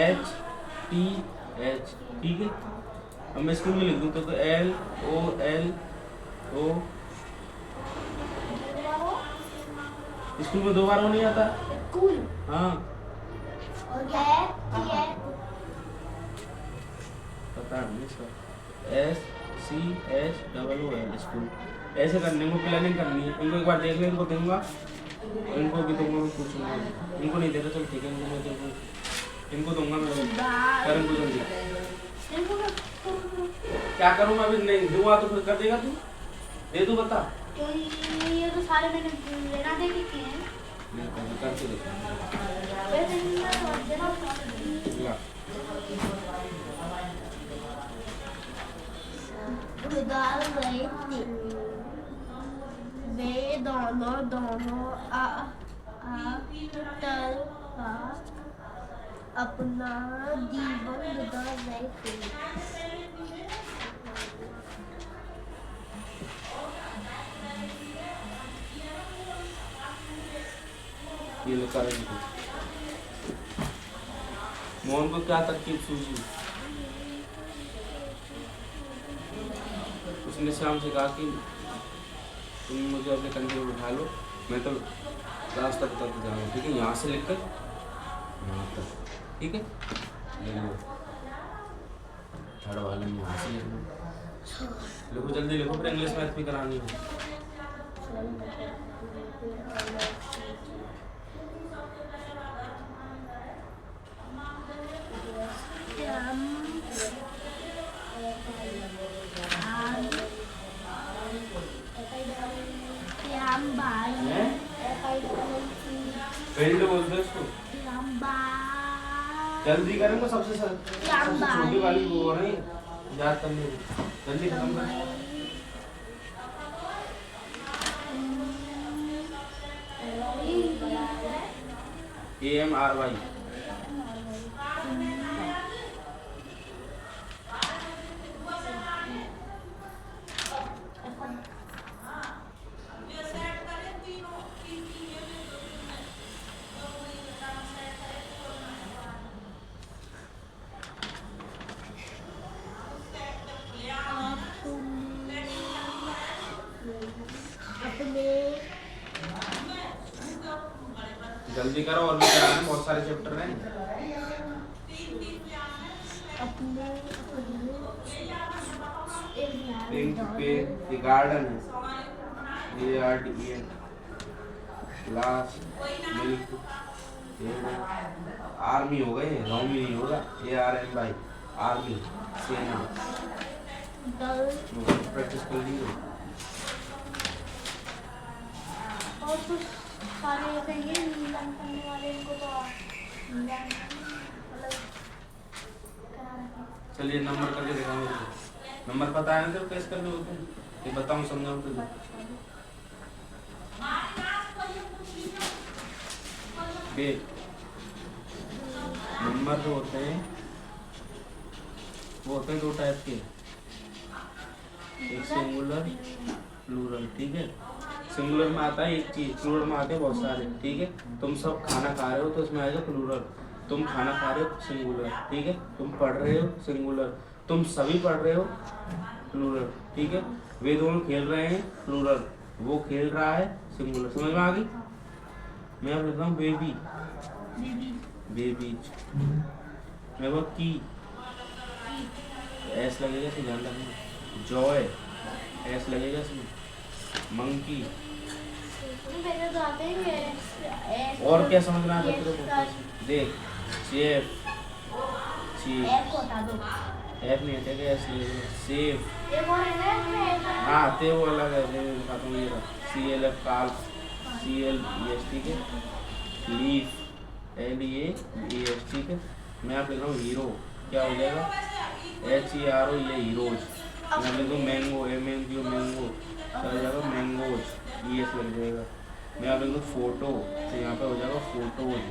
TEEHTH, ठीक है। अब मैं स्कूल में लिख दूँ तो LOLO, स्कूल में 2 बार वो नहीं आता। कूल हाँ और क्या है? पता नहीं इसका, SCHOOL, स्कूल। ऐसे करने को प्लानिंग करनी है। इनको एक बार देख ले, इनको दूंगा, इनको भी दूंगा, मैं पूछूंगा। इनको नहीं दे रहा, चल ठीक है, इनको दूंगा मैं। कर इनको जल्दी। क्या करूँ मैं? अभी नहीं दूंगा तो फिर कर देगा तू? दे दूँ, बता। तो ये तो सारे मैंने लेना दे के किए हैं। मैं करके देता हूँ। वैसे नहीं देना ला। वे दोनों दोनों तल अपना जीवन गुजार रहे थे। ये लिखा है इनको। मोहन को क्या तरकीब सूझी? उसने श्याम से कहा कि तुम मुझे अपने कंधे में उठा लो, मैं तो रास्ता बता के जाऊँगा, ठीक है? यहाँ से लेकर यहाँ तक, ठीक है? थर्ड वाले में यहाँ से लिखो, जल्दी लिखो, फिर इंग्लिश मैथ भी करानी है। फील्ड बोलते हैं उसको। जल्दी करेंगे, सबसे छोटी वाली वो हो रही है, याद करनी है, जल्दी खत्म कर। AMRY जल्दी करो, और भी कराना है, बहुत सारे चैप्टर हैं। पिंक पे गार्डन है, ARDEN, ग्लास, मिल्क, आर्मी हो गए, रॉमी नहीं होगा, ARMY, आर्मी, सेना। प्रैक्टिस कर ली और कुछ सारे चाहिए नीलम करने वाले, इनको तो मतलब चलिए नंबर करके दिखाओ मेरे को। नंबर पता है ना तो कैसे करने होते हैं, ये बताऊँ समझाऊँ तो। देख, नंबर जो होते हैं वो होते हैं दो टाइप के, एक सिंगुलर, प्लूरल, ठीक है? सिंगुलर में आता है एक चीज, प्लूरल में आते हैं बहुत सारे, ठीक है? तुम सब खाना खा रहे हो तो उसमें आएगा प्लूरल, तुम खाना खा रहे हो सिंगुलर, ठीक है? तुम पढ़ रहे हो सिंगुलर, तुम सभी पढ़ रहे हो प्लूरल, ठीक है? वे दोनों खेल रहे हैं प्लूरल, वो खेल रहा है सिंगुलर। समझ में आ गई? मैं अब लिखता हूँ बेबी, बेबीज। मैं वो की, एस लगेगा इसमें, ध्यान रखना। जॉय, एस लगेगा इसमें। मंकी, और क्या समझना है तेरे को? देख, शेफ, चीफ, एफ नहीं हटेगा, एस लगेगा। सेफ, हाँ ते वो अलग है, मैं दिखाता हूँ, ये रहा CLF, काल्फ, CLES, ठीक है? लीफ, LEAF, ठीक है? मैं आप लिख रहा हूँ हीरो, क्या हो जाएगा? HERO, ये हीरोज। मैं लिख दूँ मैंगो, MNGO, मैंगो, क्या हो जाएगा? मैंगोज, ES लग जाएगा। मैं आप लिख दूँ फोटो, तो यहाँ पे हो जाएगा फोटोज,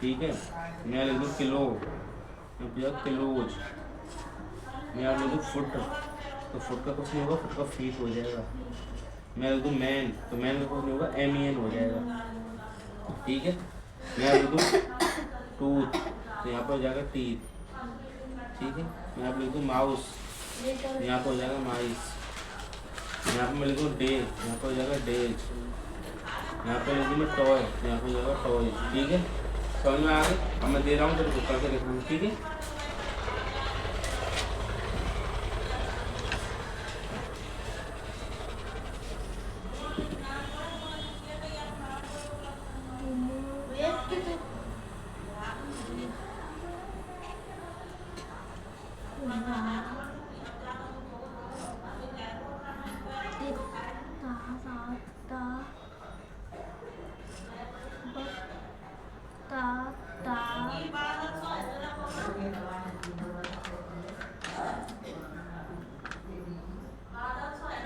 ठीक है? मैं लिख दूँ किलो, किलोज। मैं आप लिख दूँ फुट, तो फुट का कुछ नहीं होगा, फुट का फीट हो जाएगा। मैं लिख दूँ मैन, तो मैन का कुछ नहीं होगा, MEN हो जाएगा, ठीक है? मैं आप लिख दूँ टूथ, तो यहाँ पर हो जाएगा टीथ, ठीक है? मैं आप लिख दूँ माउस, यहाँ पर हो जाएगा माइस। यहाँ पर मैं लिखूँ डे, यहाँ पर हो जाएगा डेज। यहाँ पे लिखूँ मैं टॉय, यहाँ पर हो जाएगा टॉयज, ठीक है? समझ में आ गई? अब मैं दे रहा हूँ तेरे को करके दिखाऊँ, ठीक है?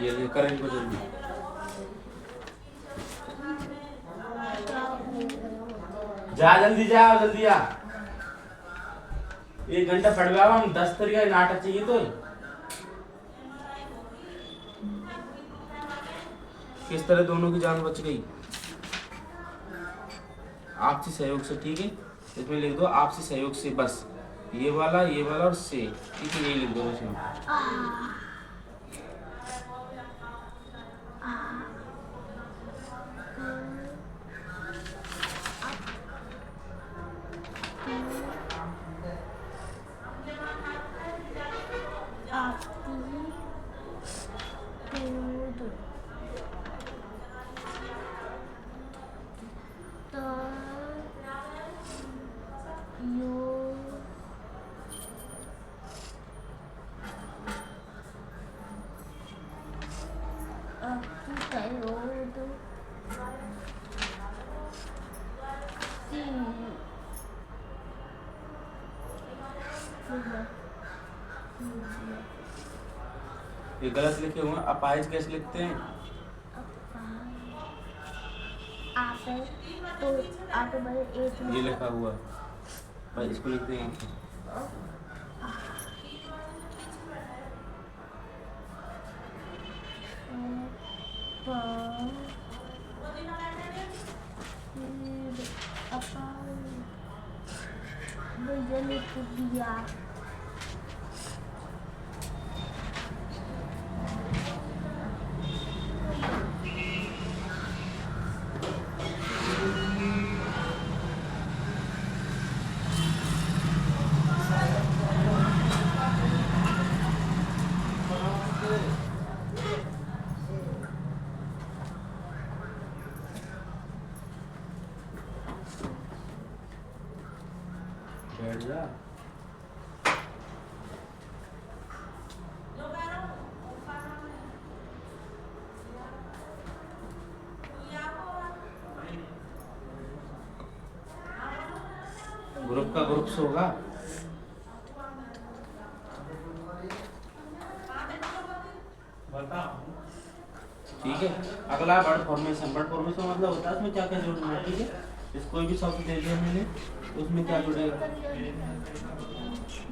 ये करें इनको जल्दी। जा जल्दी जा 1 घंटा पढ़ गया हम 10 तरीका नाटक चाहिए तो किस तरह दोनों की जान बच गई आपसी सहयोग से। ठीक है इसमें लिख दो आपसी सहयोग से बस ये वाला और से। ठीक है यही लिख दो इसमें। ये गलत लिखे हुए हैं अपाहिज कैसे लिखते हैं ये लिखा हुआ भाई इसको लिखते हैं बैठ जा ग्रुप का ग्रुप से होगा ठीक है। अगला वर्ड फॉर्मेशन मतलब होता है उसमें क्या क्या जोड़ना है। ठीक है इस कोई भी शब्द दे दिया मैंने तो उसमें क्या जुड़ेगा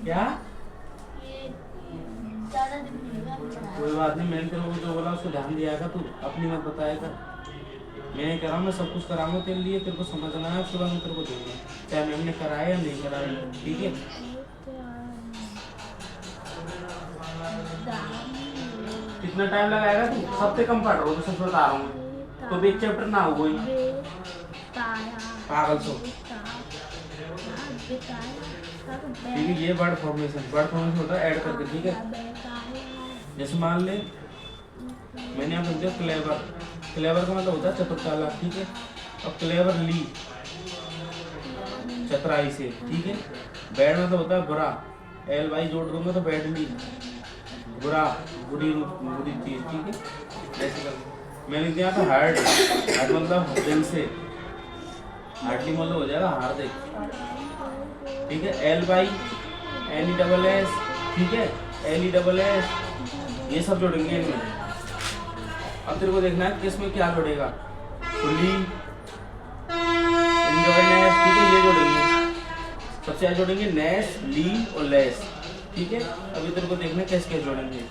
क्या कोई बात नहीं मैंने तेरे को जो बोला उसको ध्यान दिया तू अपनी मत बताएगा मैं कह रहा हूँ मैं सब कुछ कराऊंगा तेरे लिए तेरे को समझना है उसके बाद मैं तेरे को दूंगा चाहे मैम ने कराया या नहीं कराया। ठीक है कितना टाइम लगाएगा तू सबसे कम पढ़ रहा हूँ तो सच बता रहा हूँ तो भी एक चैप्टर ना हो कोई पागल सो। ठीक है ये वर्ड फॉर्मेशन होता है ऐड करके। ठीक है जैसे मान ले मैंने यहाँ बोल दिया क्लेवर का मतलब होता है चतुर चालाक। ठीक है और क्लेवरली चतुराई से। ठीक है बैड मतलब होता है बुरा एल वाई जोड़ दूंगा तो बैडली बुरा बुरी चीज। ठीक है ऐसे कर मैंने दिया था हार्ड मतलब दिल से हार्डली मतलब हो जाएगा हार्दिक। ठीक है L Y N E double S. ठीक है एल ई डबल एस ये सब जोड़ेंगे इनमें। अब तेरे को देखना है कि इसमें क्या जोड़ेगा फुली एंजॉयनेस। ठीक है ये जोड़ेंगे सबसे ज़्यादा जोड़ेंगे नेस ली और लेस। ठीक है अभी तेरे को देखना है कैसे कैसे जोड़ेंगे।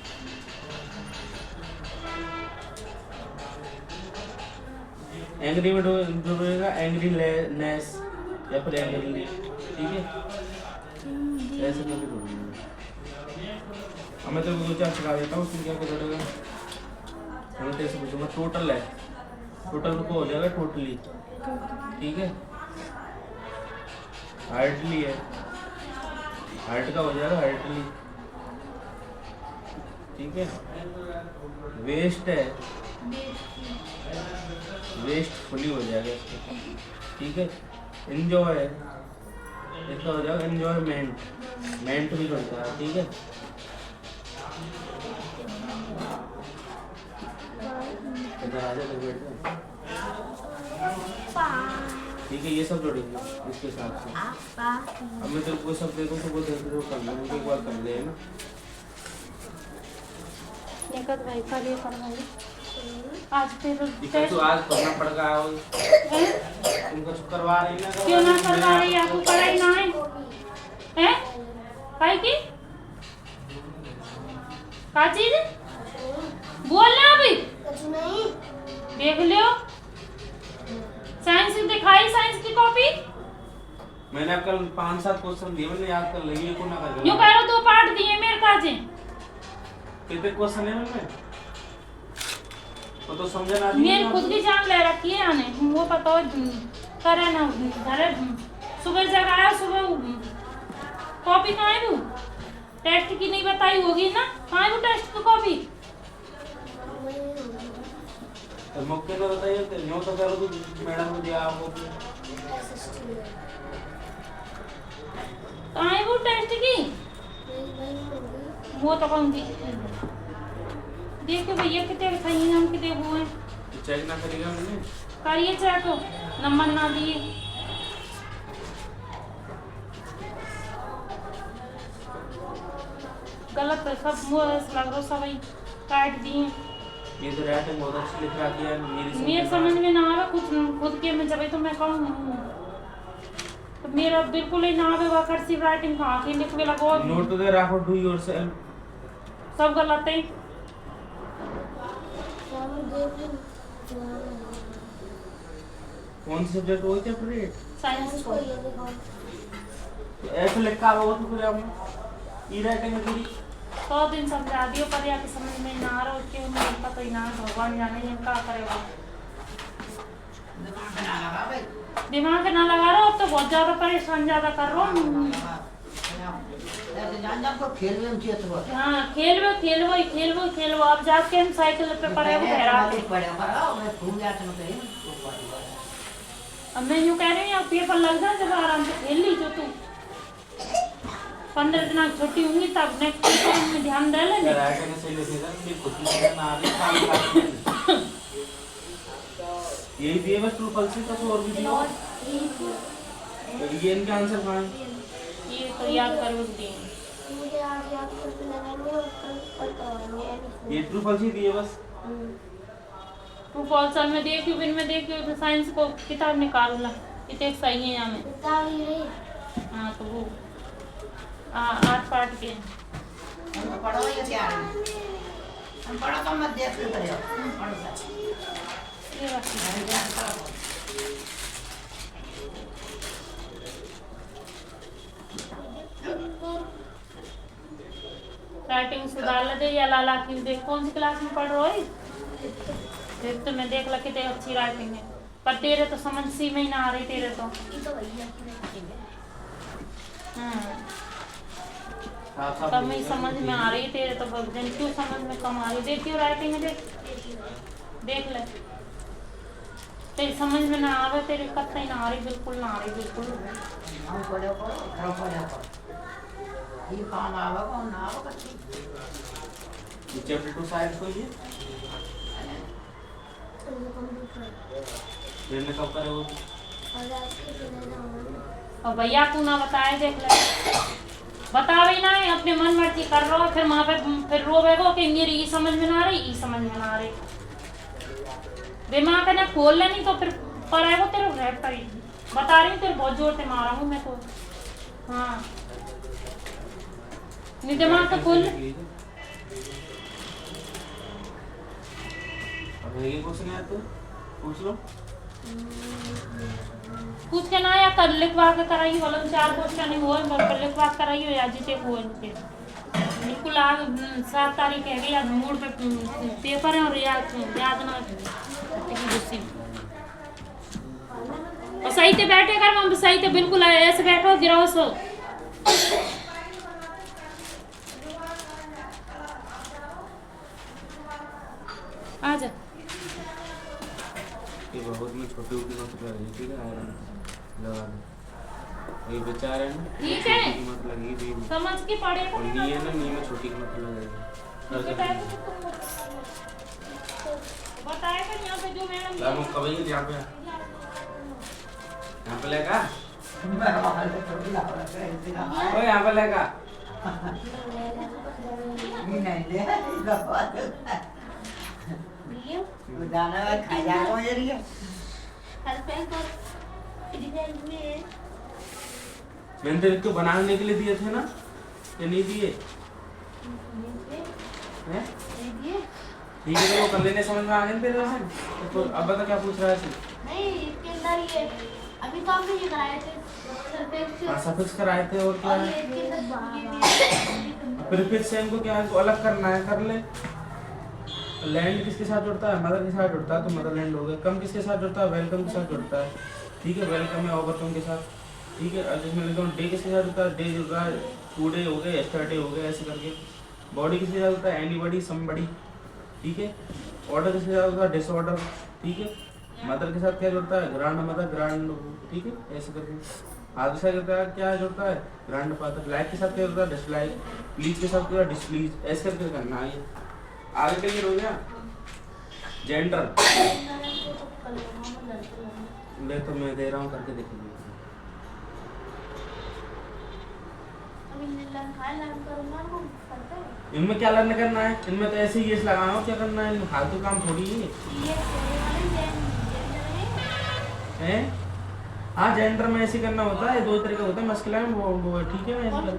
एंग्री में जोड़ेगा एंग्री नेस या फिर एंग्री। ठीक है ऐसे करके जोड़ेंगे। अब मैं तेरे को 2-4 सिखा देता हूँ उसमें क्या क्या जोड़ेगा। मैं तेरे से पूछूंगा टोटल है टोटल को हो जाएगा टोटली। ठीक है हार्डली है हार्ट का हो जाएगा हार्टली। ठीक है वेस्ट है वेस्टफुली हो जाएगा इसका। ठीक है एंजॉय है इसका हो जाएगा एंजॉयमेंट भी करता है। ठीक है इधर आ जा बेटा। ठीक है ये सब जोड़ेंगे इसके साथ से। अब मैं तेरे को सब देखो तो वो देख रहे हो कर लो एक बार कर ले है ना। भाई आज फिर दिक्कत तो आज करना पड़ेगा और तुमको कुछ करवा रही ना क्यों ना करवा रही आपको पढ़ाई ना है हैं काई की का चीज बोलना अभी कुछ नहीं। देख लियो साइंस दिखाई साइंस की कॉपी मैंने आपको 5-7 क्वेश्चन दिए मैंने याद कर लिए को ना कर यूं कह लो 2 पार्ट दिए मेरे काजे कितने क्वेश्चन है उनमें वो तो समझ ना आती मेरे खुद की जान ले रखी है आने वो पता हो करे ना घरे सुबह जगाया सुबह कॉपी कहाँ है वो टेस्ट की नहीं बताई होगी ना कहाँ है वो टेस्ट की कॉपी तो मौके तो बताइए तो नो तो करो तो मैडम को दिया आपको कहाँ है वो टेस्ट की वो तो कौन दी देखो भैया कितने सही नाम कितने वो हैं चेक ना करेगा मैंने करिए चेक नंबर ना दिए गलत है सब मुँह लग रहा सब वही काट दिए ये तो राइटिंग बहुत अच्छी लिख रखी है मेरे समझ में ना आवे कुछ खुद के में जब तो मैं कहूँ तो मेरा बिल्कुल ही ना आवे कर्सिव राइटिंग कहाँ की लिखवे लगो नोट तो दे रखो डू योरसेल्फ सब गलत है कौन से सब्जेक्ट होते हैं फिर साइंस को तो ऐसे लिखा होगा तो फिर हम ई राइटिंग में पूरी 100 दिन समझा दियो पर या समझ में ना आ रहा उसके उन्हें पता ही ना भगवान जाने ये क्या करेगा दिमाग ना लगा रहा अब तो बहुत ज्यादा परेशान ज्यादा कर रहा हूँ हाँ खेलवो अब जाके हम साइकिल पे पड़े अब मैं यूँ कह रही हूँ पेपर लग जाए जब आराम से खेल ली जो तू 15 दिन छुट्टी होंगी तब नेक्स्ट पेपर में ध्यान दे लेंगे राइटिंग सही लिखेगा ये खुद की समझ ना आ रही काम यही दिए बस ट्रू फॉल्स का तो और भी दिया ये इनके आंसर कहाँ हैं ये तो याद करो दिए मुझे आज याद करके लगाएंगे और कल करवाएंगे ये ट्रू फॉल्स ही दिए बस ट्रू फॉल्स में देखियो बिन में देखियो साइंस को किताब निकालो ला इतने सही है यहाँ में किताब ही नहीं। हाँ तो वो 8 पार्ट के पढ़ो ये क्या है हम पढ़ो तो मत देख ले करियो पढ़ो ये रखिए राइटिंग सुधार ले दे या लाला की देख कौन सी क्लास में पढ़ रही फिर तो मैं देख ला कितनी अच्छी राइटिंग है पर तेरे तो समझ सी में ही ना आ रही तेरे तो ये तो भैया की राइटिंग है। कम ही समझ में आ रही तेरे तो भगजन क्यों समझ में कम आ रही देखियो राइटिंग है देख ले तेरी समझ में ना आवे तेरे कत्ता ही ना आ रही बिल्कुल ना आ रही बिल्कुल हम पढ़ो घर पढ़ो ये काम आवा कौन ना आवा ये चैप्टर 2 साइंस को ये फिर ने कब करे वो और आज के दिन है ना और भैया तू ना बताए देख ले बतावे ना है अपने मन मर्जी कर रहा हो फिर वहां पे फिर रोवेगो कि मेरी ये समझ में ना आ रही ये समझ में ना आ रही दिमाग ना खोल ले नहीं तो फिर पढ़ाएगा तेरे रेड पर बता रही हूँ तेरे बहुत जोर से मारा हूँ मैं तो हाँ नहीं दिमाग तो खोल अब ये क्वेश्चन है तो पूछ लो पूछ के ना या कर लिखवा के कराई वाला 4 क्वेश्चन ही हुआ कर लिखवा के कराई हो या जीते हुए बिल्कुल आज 7 तारीख है आज मूड पे पेपर है और याद ना और सही से बैठे कर हम सही से बिल्कुल ऐसे बैठो गिरो सो आ जा ये बहुत में छोटी की मत लगी ठीक है आयरन लगा दो ये बेचारे ना ठीक है की मत लगी भी समझ के पढ़े और नी है ना नी में छोटी की मत लगाएगी बताएगा यहाँ पे जो मैडम लामो कब ही यहाँ पे लेगा ओ यहाँ पे लेगा नहीं दे ये जाना है खा जाएगा ये रिया हर पे तो डिजाइन में मैंने तेरे को बनाने के लिए दिए थे ना, या नहीं दिए? हैं? ये ठीक है, तो वो कर लेने, समझ में आ गया तेरे वैसे। तो अब बता क्या पूछ रहा है तू? नहीं इसके अंदर ये अभी तो हमने ये कराए थे सरफेक्स हाँ, सफिक्स कराए थे, और क्या और है? ये इसके अंदर प्रीफिक्स से इनको क्या है, इनको अलग करना है, कर ले। लैंड किसके साथ जुड़ता है? मदर के साथ जुड़ता है, तो मदरलैंड हो गया। कम किसके साथ जुड़ता है? वेलकम के साथ जुड़ता है, ठीक है, वेलकम है ओवरकम के साथ, ठीक है। अब जिसमें लिखा हूँ डे किसके साथ जुड़ता है? डे जुड़ रहा है, टुडे हो गए, यस्टरडे हो गए, ऐसे करके। बॉडी किसके साथ जुड़ता है? एनीबॉडी, समबडी, ठीक है। ऑर्डर किसके साथ जुड़ता है? डिसऑर्डर, ठीक है। मदर के साथ क्या जुड़ता है? ग्रैंड मदर, ग्रैंड, ठीक है, ऐसे करके। फादर के साथ क्या जुड़ता है? Grand father. लाइक के साथ क्या जुड़ता है? डिसलाइक। प्लीज के साथ क्या? डिसप्लीज, ऐसे करके करना है। आगे क्लियर हो गया? जेंडर ले, तो मैं दे रहा हूँ, करके देखेंगे। इनमें क्या लर्न करना है? इनमें तो ऐसे ही ये लगाना हो, क्या करना है? फालतू काम थोड़ी है। हाँ, जेंडर में ऐसे करना होता है, दो तरीके होते हैं, मस्कुलिन वो ठीक है। मैं ऐसे कर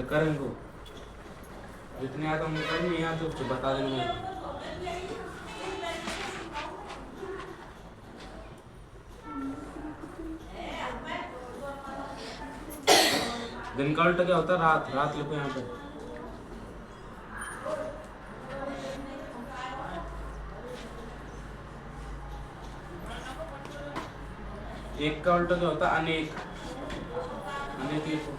कर इनको जितने आता हूँ कर, नहीं आता तो बता देना मुझे। दिन का उल्टा क्या होता है? रात। रात लिखो यहाँ पे। एक का उल्टा क्या होता है? अनेक। अनेक लिखो।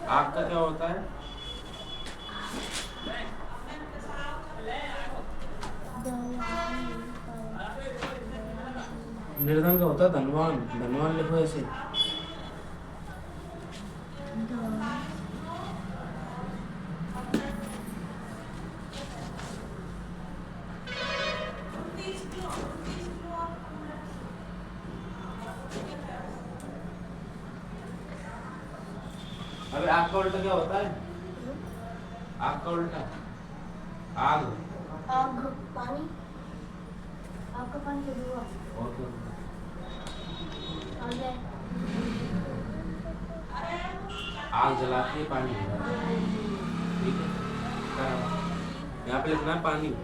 आग का क्या होता है? निर्धन का होता है धनवान। धनवान लिखो ऐसे। अबे आग का उल्टा क्या होता है? आग का उल्टा आग। आग पानी, आग का पानी धुआं। और क्या होता है? आग जलाती है, पानी होता है, ठीक है। यहाँ पे लिखना है पानी।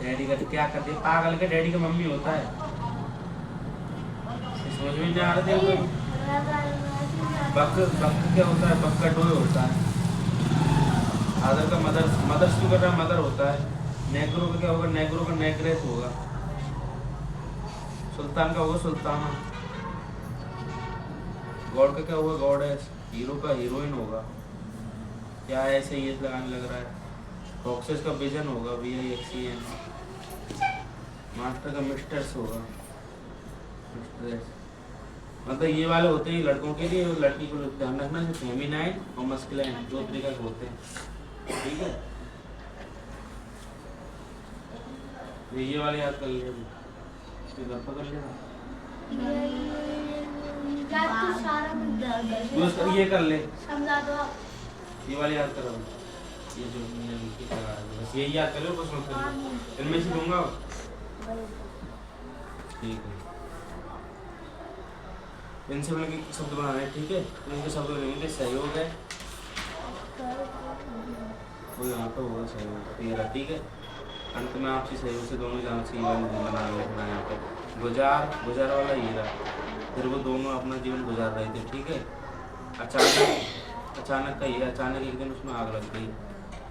डैडी का तो क्या करते हैं? पागल के डैडी का मम्मी होता है। समझ में नहीं आ रहा थे। बक क्या होता है? बक का डोय होता है। फादर का मदर, मदर्स क्यों कर रहा है? मदर होता है। नेग्रो का क्या होगा? नेग्रो का नेग्रेस होगा। सुल्तान का होगा सुल्ताना। गॉड का क्या होगा? गॉडेस। हीरो का हीरोइन होगा। क्या है? ऐसे ये लगाने लग रहा है। बॉक्सेस का विजन होगा, VIXEN। मास्टर का मिस्टर्स होगा, मिस्ट्रेस। मतलब ये वाले होते हैं लड़कों के लिए, और लड़की को ध्यान रखना है फेमिनाइन और मस्कुलाइन, दो तरीके के होते हैं, ठीक है। ये वाले याद कर लिया, घर पर कर लेना। ये कर ले, समझा दो। ये वाले याद करो, ये जो मैंने लिखी था बस यही याद करो, बस मत करो। इनमें से दूंगा, ठीक है। इनसे मिलकर शब्द बनाना है, ठीक है। तो इनके शब्द बनेंगे सहयोग है, वो यहाँ पे होगा सहयोग, ये रहा, ठीक है। अंत में आपसी सहयोग से दोनों जान से जीवन बना लिखना है यहाँ पे। गुजार वाला ये रहा, फिर वो दोनों अपना जीवन गुजार रहे थे, ठीक है। अचानक का ये, अचानक एक दिन उसमें आग लग गई।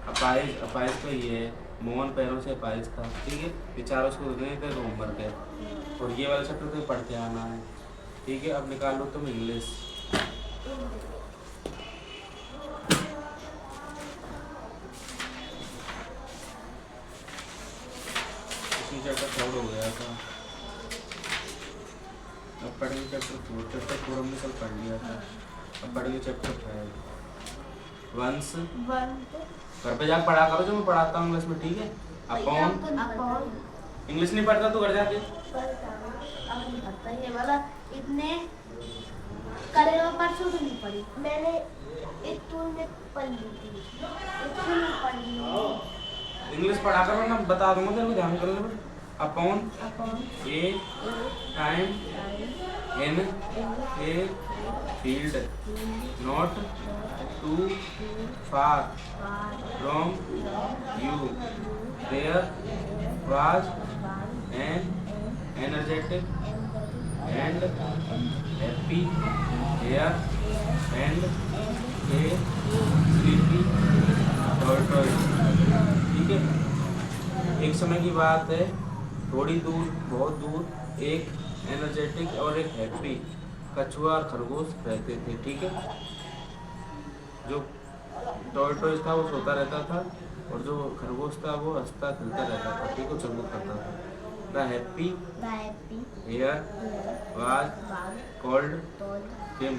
अपाहिज का ये है, मोहन पैरों से अपाहिज था, ठीक है। विचार उसको गए थे, रोम भर गए। और ये वाला चैप्टर तो पढ़ के आना है, ठीक है। अब निकाल लो तुम इंग्लिश। चैप्टर थर्ड हो गया था, अब पढ़ेंगे चैप्टर 4 हमने कल पढ़ लिया था। अब पढ़ेंगे चैप्टर 5। वंस घर पे जाकर पढ़ा करो जो मैं पढ़ाता हूँ इंग्लिश में, ठीक है। अपॉन इंग्लिश नहीं पढ़ता तो घर जाके ये वाला इतने करेगा, परसों तो नहीं पढ़ी मैंने, एक टूल में पढ़ ली थी, एक टूल में पढ़ ली। इंग्लिश पढ़ा कर मैं बता दूंगा, तेरे को ध्यान कर ले। Upon a time in a field not too far from you there was an energetic and happy hare and a sleepy tortoise, ठीक है। एक समय की बात है, थोड़ी दूर, बहुत दूर, एक एनर्जेटिक और एक हैप्पी कछुआ और खरगोश रहते थे, ठीक है। जो टॉर्टोइज था वो सोता रहता था और जो खरगोश था वो हंसता खेलता रहता था, ठीक है, चमक करता था। The happy hare was called Kim.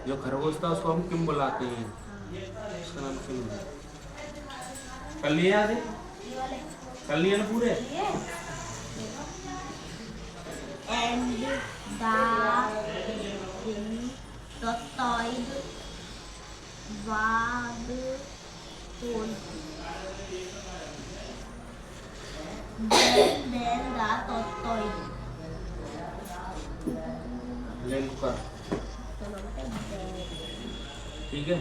जो खरगोश था उसको हम किम बुलाते हैं, उसका नाम किम है। कर लिए याद है? कर लिए ना पूरे? And the tortoise was told. Then the tortoise. Link कर, ठीक है।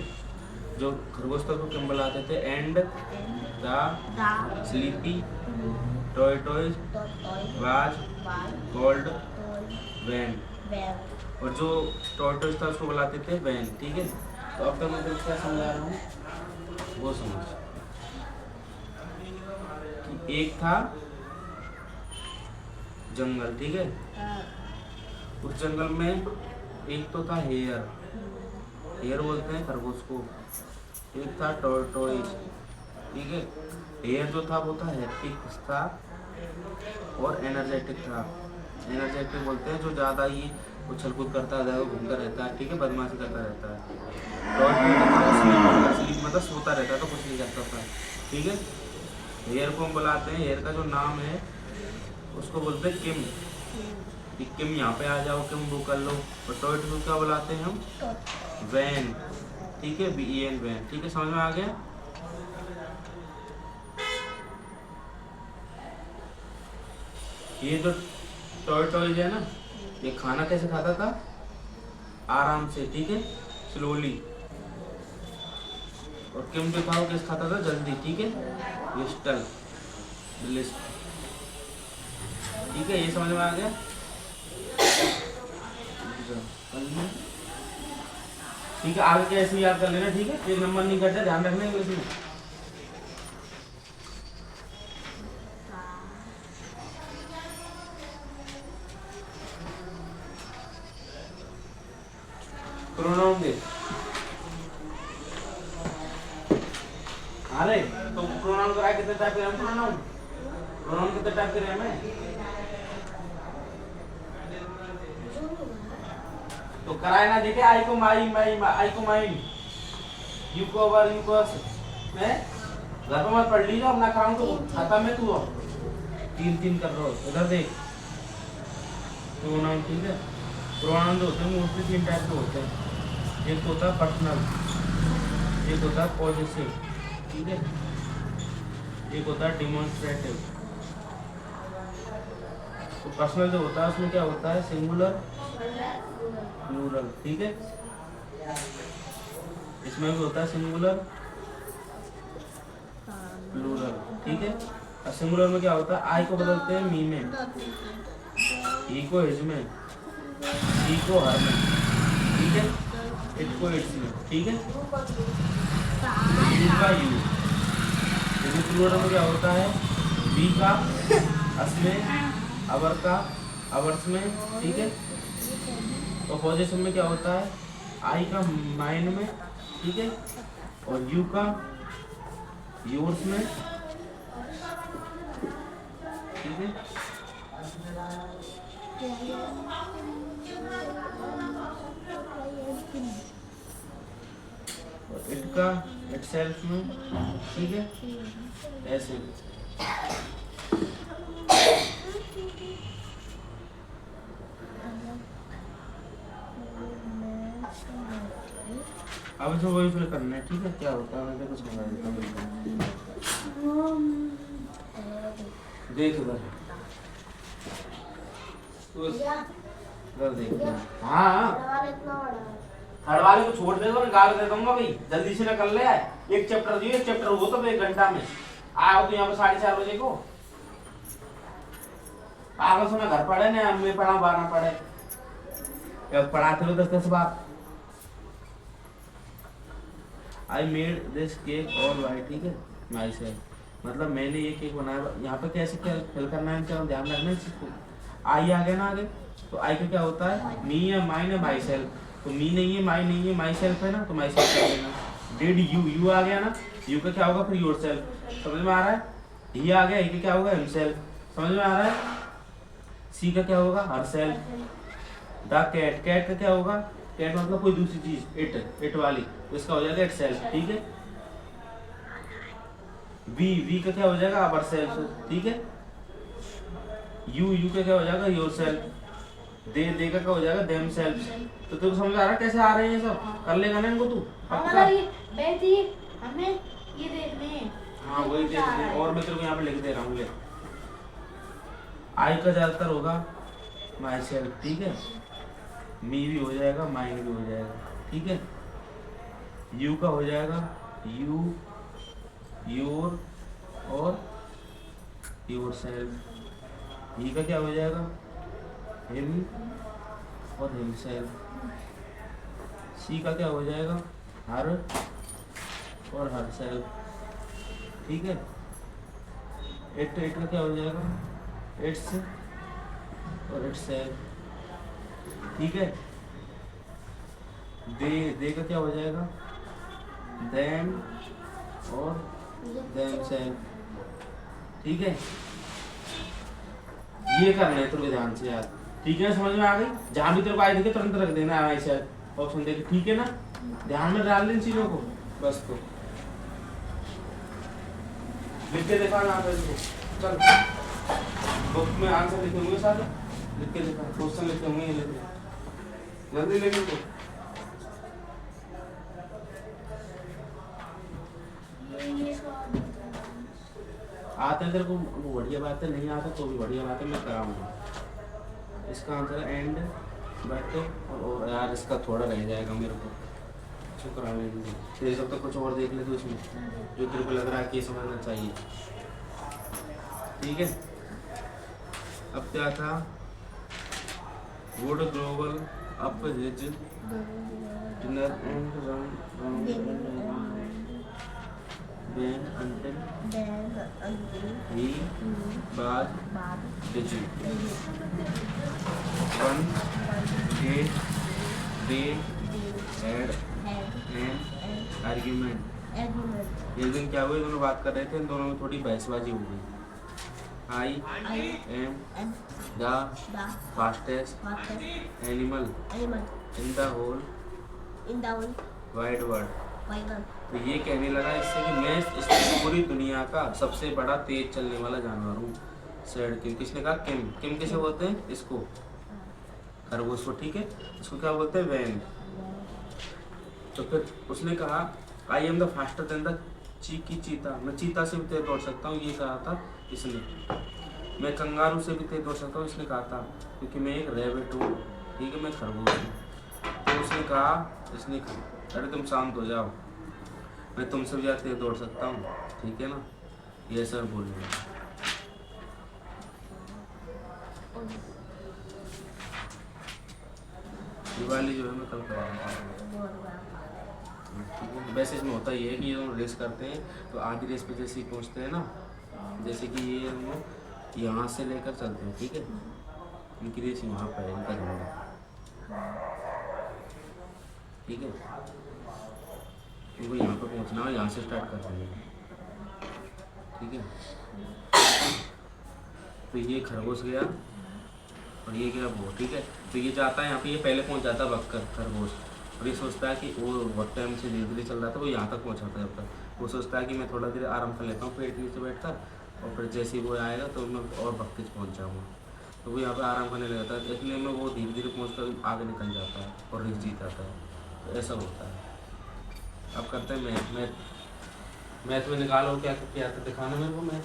जो खरगोश था उसको किम बुलाते थे। And the sleepy tortoise was called Van. और जो टॉर्टोइज था उसको बुलाते थे वैन, ठीक है। तो अब तक मैं तेरे को क्या समझा रहा हूँ वो समझ कि एक था जंगल, ठीक है। उस जंगल में एक तो था हेयर बोलते हैं खरगोश को, एक था टॉर्टोइज, ठीक है। हेयर जो था वो था हैप्पी, खुश था, और एनर्जेटिक था। एनर्जेटिक बोलते हैं जो ज़्यादा ही उछल कूद करता है, ज़्यादा घूमता रहता है, ठीक है, बदमाशी करता रहता है। टॉर्टोइज स्लीप मतलब सोता रहता है, तो कुछ नहीं करता था, ठीक है। हेयर को हम बुलाते हैं, हेयर का जो नाम है उसको बोलते हैं किम, कि किम यहाँ पे आ जाओ, किम वो कर लो। और टॉर्टोइज को क्या बुलाते हैं हम? वैन, ठीक है, VEN वैन, ठीक है। समझ में आ गया? ये जो टॉर्टोइज है ना, ये खाना कैसे खाता था? आराम से, ठीक है, स्लोली। और किम जो था वो कैसे खाता था? जल्दी, ठीक है, लिस्टल, ठीक है। ये समझ में आ गया? ठीक है, आगे कैसे याद कर लेना, ठीक है। एक नंबर नहीं करता, ध्यान रखना इंग्लिश में। प्रोनाउन दे, अरे तो प्रोनाउन कराए कितने टाइप के हैं? प्रोनाउन कितने टाइप के हैं? तो कराए ना, देखे आई को माइन, यू को ओवर, यू को मैं घर पे मत पढ़ लीजिए, अपना कराऊं तो खाता में तू 3 कर रहा हो। इधर देख, प्रोनाउन, ठीक है। प्रोनाउन जो होते हैं मोस्टली 3 टाइप के होते हैं। एक होता है पर्सनल, एक होता है पॉजिटिव, ठीक है, एक होता है डिमॉन्स्ट्रेटिव। तो पर्सनल जो होता है उसमें क्या होता है? सिंगुलर प्लूरल, ठीक है। इसमें भी होता है सिंगुलर प्लूरल, ठीक है। और सिंगुलर में क्या होता है, आई को बदलते हैं मी में, ही को हिज में, शी को हर में, ठीक है। इट को इट्स में, ठीक है। यू का यू, लेकिन प्लूरल में क्या होता है, वी का अस में, अवर का अवर्स में, ठीक है। तो पोजीशन में क्या होता है, आई का माइन में, ठीक है, और यू का योर्स में, ठीक है। और इट का इटसेल्फ में, ठीक है, ऐसे। अब इसमें वही फिल करना है, ठीक है। क्या होता है मैं कुछ बता देता हूँ, देख इधर देख। हाँ थर्ड वाले को छोड़ दे दो, निकाल दे दूंगा भाई, जल्दी से निकल ले आए। एक चैप्टर दियो, एक चैप्टर हो तो 1 घंटा में आओ तो यहाँ पे 4:30 बजे को पागल समय घर पढ़े ना, मैं पढ़ा बाना पढ़े, जब पढ़ाते हो 10-10 बार। I made this cake all white, ठीक है, माई सेल्फ, मतलब मैंने ये केक बनाया। यहाँ पे कैसे क्या फिल करना है, क्या ध्यान रखना है इस चीज को। आई आ गया ना आगे, तो आई का क्या होता है, मी या माई या माई सेल्फ। तो मी नहीं है, माई नहीं है, माई सेल्फ है ना, तो माई सेल्फ कर देना। डिड यू, यू आ गया ना, यू का क्या होगा फिर योर सेल्फ, समझ में आ रहा है। ही आ गया, ही का क्या होगा हिमसेल्फ, समझ में आ रहा है। सी का क्या होगा herself. The cat, cat का क्या होगा, कैट मतलब कोई दूसरी चीज, इट वाली, तो इसका हो जाएगा इट सेल्फ, ठीक है। वी का क्या हो जाएगा अवर सेल्फ, ठीक है। यू का क्या हो जाएगा योर सेल्फ। दे का क्या हो जाएगा देम सेल्फ। तो तुम समझ आ रहा है कैसे आ रहे हैं ये सब, कर लेगा ना इनको तू पक्का। हमें ये देखने हैं। हाँ वही देखने हैं, और मैं तेरे को यहाँ पे लिख दे रहा हूँ। ले आई का ज्यादातर होगा माई सेल्फ, ठीक है। मी भी हो जाएगा, माइन भी हो जाएगा, ठीक है। यू का हो जाएगा यू, योर और योर सेल्फ। ही का क्या हो जाएगा हिम और हिम सेल्फ। सी का क्या हो जाएगा हर और हर सेल्फ, ठीक है। इट का क्या हो जाएगा इट्स और इट्स सेल्फ, ठीक है। दे का क्या हो जाएगा देम और देम सेल्फ, ठीक है। ये करना है तेरे को ध्यान से यार, ठीक है। समझ में आ गई, जहां भी तेरे को आई दिखे तुरंत रख देना है सेल्फ ऑप्शन देके, ठीक है ना। ध्यान में डाल इन चीजों को बस। तो लिख के दिखा ना चल, बुक में आंसर लिखे होंगे सारे, लिख के दिखा, क्वेश्चन लिखे होंगे, लिख जल्दी लिख दो। आता है तेरे को वो बढ़िया बात है, नहीं आता तो भी बढ़िया बात है, मैं कराऊंगा। इसका आंसर है एंड बट, और यार इसका थोड़ा रह जाएगा मेरे को, शुक्र है जब तक कुछ और देख ले तो इसमें जो तेरे को लग रहा है कि समझना चाहिए, ठीक है। अब क्या था, would global up his dinner and run until he was busy. One day they had an argument. एक दिन क्या हुआ, दोनों बात कर रहे थे, दोनों में थोड़ी बहसबाजी हो गई। I am the fastest animal in the whole wide world. तो ये कहने लगा इससे कि मैं इस पूरी दुनिया का सबसे बड़ा तेज चलने वाला जानवर हूँ। सेड किम, किसने कहा किम, किम किसे बोलते हैं इसको, खरगोश को, ठीक है। इसको क्या बोलते हैं वैन। तो फिर उसने कहा I am the faster than the चीता, मैं चीता से भी तेज दौड़ सकता हूँ, ये कहा था इसने। मैं कंगारू से भी तेज दौड़ सकता हूँ, इसने कहा था, क्योंकि मैं एक रैबिट हूँ, ठीक है, मैं खरगोश हूँ। तो उसने कहा, अरे तुम शांत हो जाओ, मैं तुमसे भी ज़्यादा तेज दौड़ सकता हूँ, ठीक है ना, ये सर बोलने लगा। दिवाली जो है मैं कल करवाऊंगा, ठीक है। वैसे इसमें होता ये है कि जो रेस करते हैं तो आधी रेस पे जैसे ही पहुँचते हैं ना, जैसे कि ये हम लोग यहाँ से लेकर चलते हैं, ठीक है, इनकी रेस वहाँ पर है, इनका झंडा, ठीक है, इनको यहाँ पर पहुँचना है, यहाँ से स्टार्ट कर देंगे, ठीक है। तो ये खरगोश गया और ये गया वो, ठीक है। तो ये जाता है यहाँ पे, ये पहले पहुँच जाता है बक्कर खरगोश, और ये सोचता है कि वो बहुत टाइम से धीरे धीरे चल रहा था, वो यहाँ तक पहुँचाता है। जब तक वो सोचता है कि मैं थोड़ा देर आराम कर लेता हूँ पेड़ के नीचे बैठ कर, और फिर जैसे ही वो आएगा तो मैं और भक्ति पहुँच जाऊँगा। तो वो यहाँ पे आराम करने लगता है, इतने में वो धीरे धीरे पहुँच कर आगे निकल जाता है और रेस जीत जाता है। तो ऐसा होता है। अब करते हैं मैथ में निकालो क्या क्या था, दिखाना मेरे को, मैथ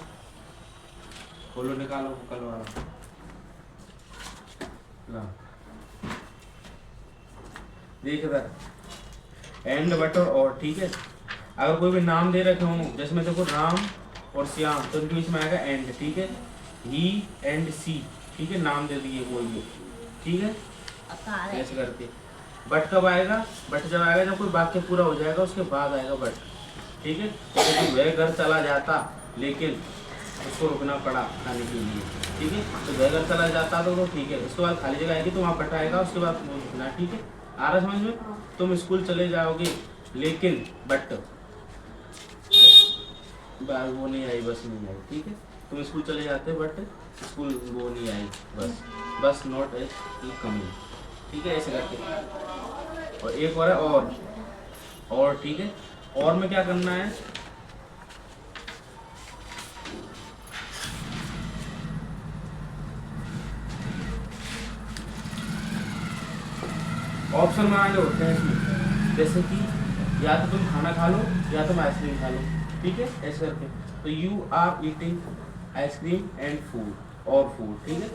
खोलो, निकालो कल वाला देख रहा एंड बट और, ठीक है। अगर कोई भी नाम दे रखे हों, जैसे मैं देखो राम और श्याम, तो इनके बीच में आएगा एंड, ठीक है, ही एंड सी, ठीक है, नाम दे दिए कोई भी, ठीक है, ऐसे करके। बट कब आएगा? बट जब आएगा जब कोई वाक्य पूरा हो जाएगा उसके बाद आएगा बट, ठीक है। तो वह घर चला जाता लेकिन उसको रुकना पड़ा खाने के लिए, ठीक है। तो वह घर चला जाता तो ठीक है, उसके बाद खाली जगह आएगी तो वहाँ बट आएगा, उसके बाद वो रुकना, ठीक है। आ रहा समझ में? तुम स्कूल चले जाओगे लेकिन बट वो नहीं आई, बस नहीं आई, ठीक है। तुम स्कूल चले जाते बट स्कूल वो नहीं आई, बस नॉट एज कमिंग, ठीक है, ऐसे करके। और एक और है और, ठीक है। और में क्या करना है? ऑप्शन बनाने होते हैं इसमें, जैसे कि या तो तुम खाना खा लो या तुम आइसक्रीम खा लो, ठीक है, ऐसे करके। तो you are eating ice cream and food और फूड, ठीक है।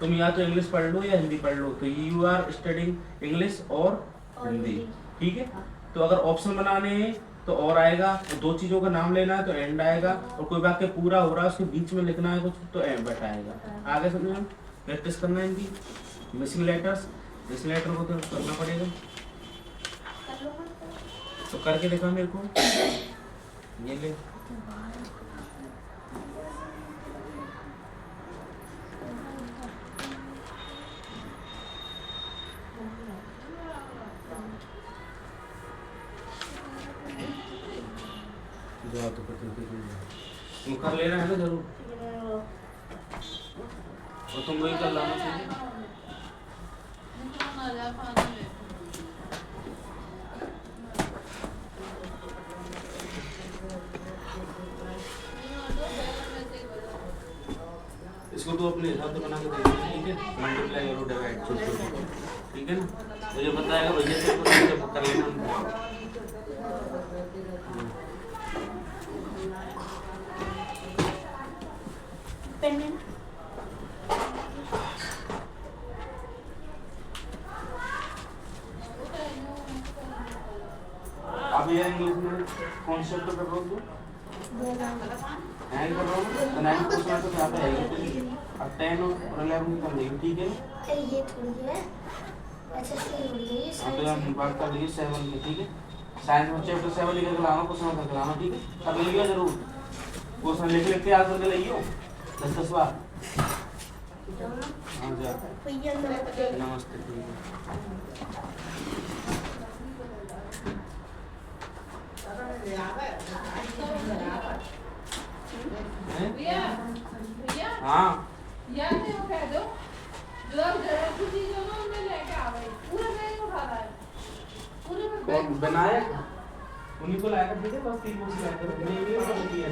तुम या तो इंग्लिश पढ़ लो या हिंदी पढ़ लो, तो यू आर स्टडिंग इंग्लिश और हिंदी, ठीक है। तो अगर ऑप्शन बनाने हैं तो और आएगा, तो दो चीज़ों का नाम लेना है तो एंड आएगा, और कोई वाक्य पूरा हो रहा है उसके बीच में लिखना है कुछ तो एंड बट आएगा। आगे समझो, प्रैक्टिस करना है इनकी मिसिंग लेटर्स, इस लेटर को तो करना पड़ेगा, तो करके देखा मेरे को, ये ले तो तुम कर लेना है ना जरूर, और तुम वही कर लाना चाहिए। इसको तो अपने हिसाब से बना के देना, ठीक है, मल्टीप्लाई और डिवाइड, ठीक है ना। मुझे बताएगा भैया से कर लेना। अब ये इंग्लिश में कॉन्सेप्ट कर रहा हूँ एंड कर रहा हूँ, तो 9 क्वेश्चन तो यहाँ पे आएगी। अब 10 और 11 कर देंगे, ठीक है। ये थोड़ी है, अच्छा थोड़ी है, अब हम बात कर लीजिए 7 में, ठीक है। साइंस में चैप्टर 7 लिख के लाना, क्वेश्चन करके लाना, ठीक है। अब लिखिए जरूर, क्वेश्चन लिख के याद करके लाइए 10 बार। हाँ जा, नमस्ते, ठीक है। हाँ बनाया उन्हीं को लाया, ठीक है, बस 3 बुक्स लाया थे, नहीं और दिया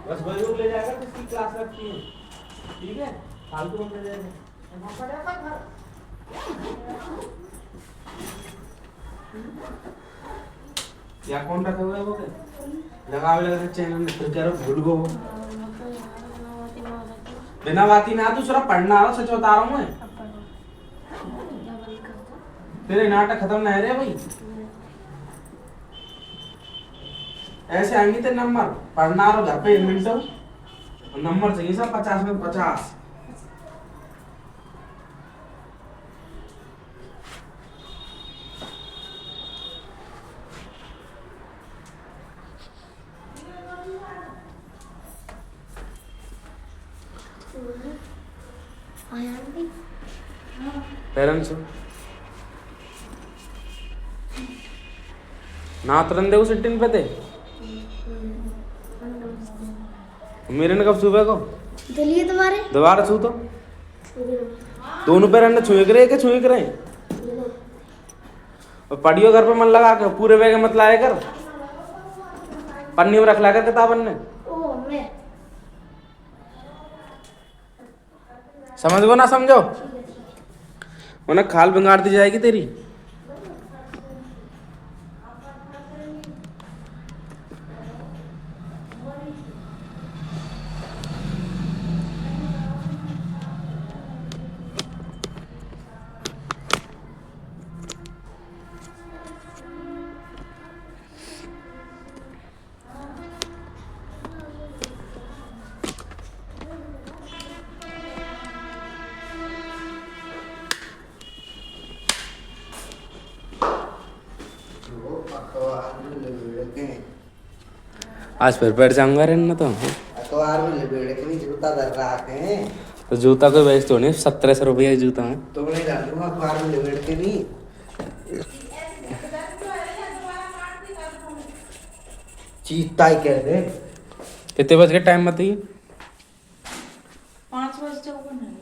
बस वही लोग ले जाएगा तो इसकी क्लास रखती है, ठीक है, फालतू हम ले जाएंगे। क्या कौन रखे हुए वो के लगा लगा चैनल में फिर कह रहे भूल गो बिना बाती ना तू सिर्फ पढ़ना आ रहा सच बता रहा हूँ मैं तेरे नाटक खत्म नहीं रहे भाई ऐसे आएंगे तेरे नंबर पढ़ना आ रहा घर पे 1 मिनट नंबर चाहिए सब 50 में 50 पेरेंट्स ना तुरंत देखो सिट्टिंग पे थे मेरे ने कब सुबह को चलिए तुम्हारे दोबारा छू तो दोनों पैर ने छुए करे के छुए करे और पढ़ियो घर पे मन लगा के पूरे बैग मत लाए कर पन्नी में रख ला कर किताबन ने ओ मैं समझ गो ना समझो उन्हें खाल बिगाड़ दी जाएगी तेरी आज फिर बैठ जाऊंगा रे ना तो अखबार में लपेट के नहीं जूता धर रखे हैं तो जूता कोई बेच तो नहीं 1700 रुपये का जूता है तो मैं डाल दूंगा अखबार में लपेट के नहीं चीता ही कह दे कितने बज के टाइम बताइए 5 बजे ओपन है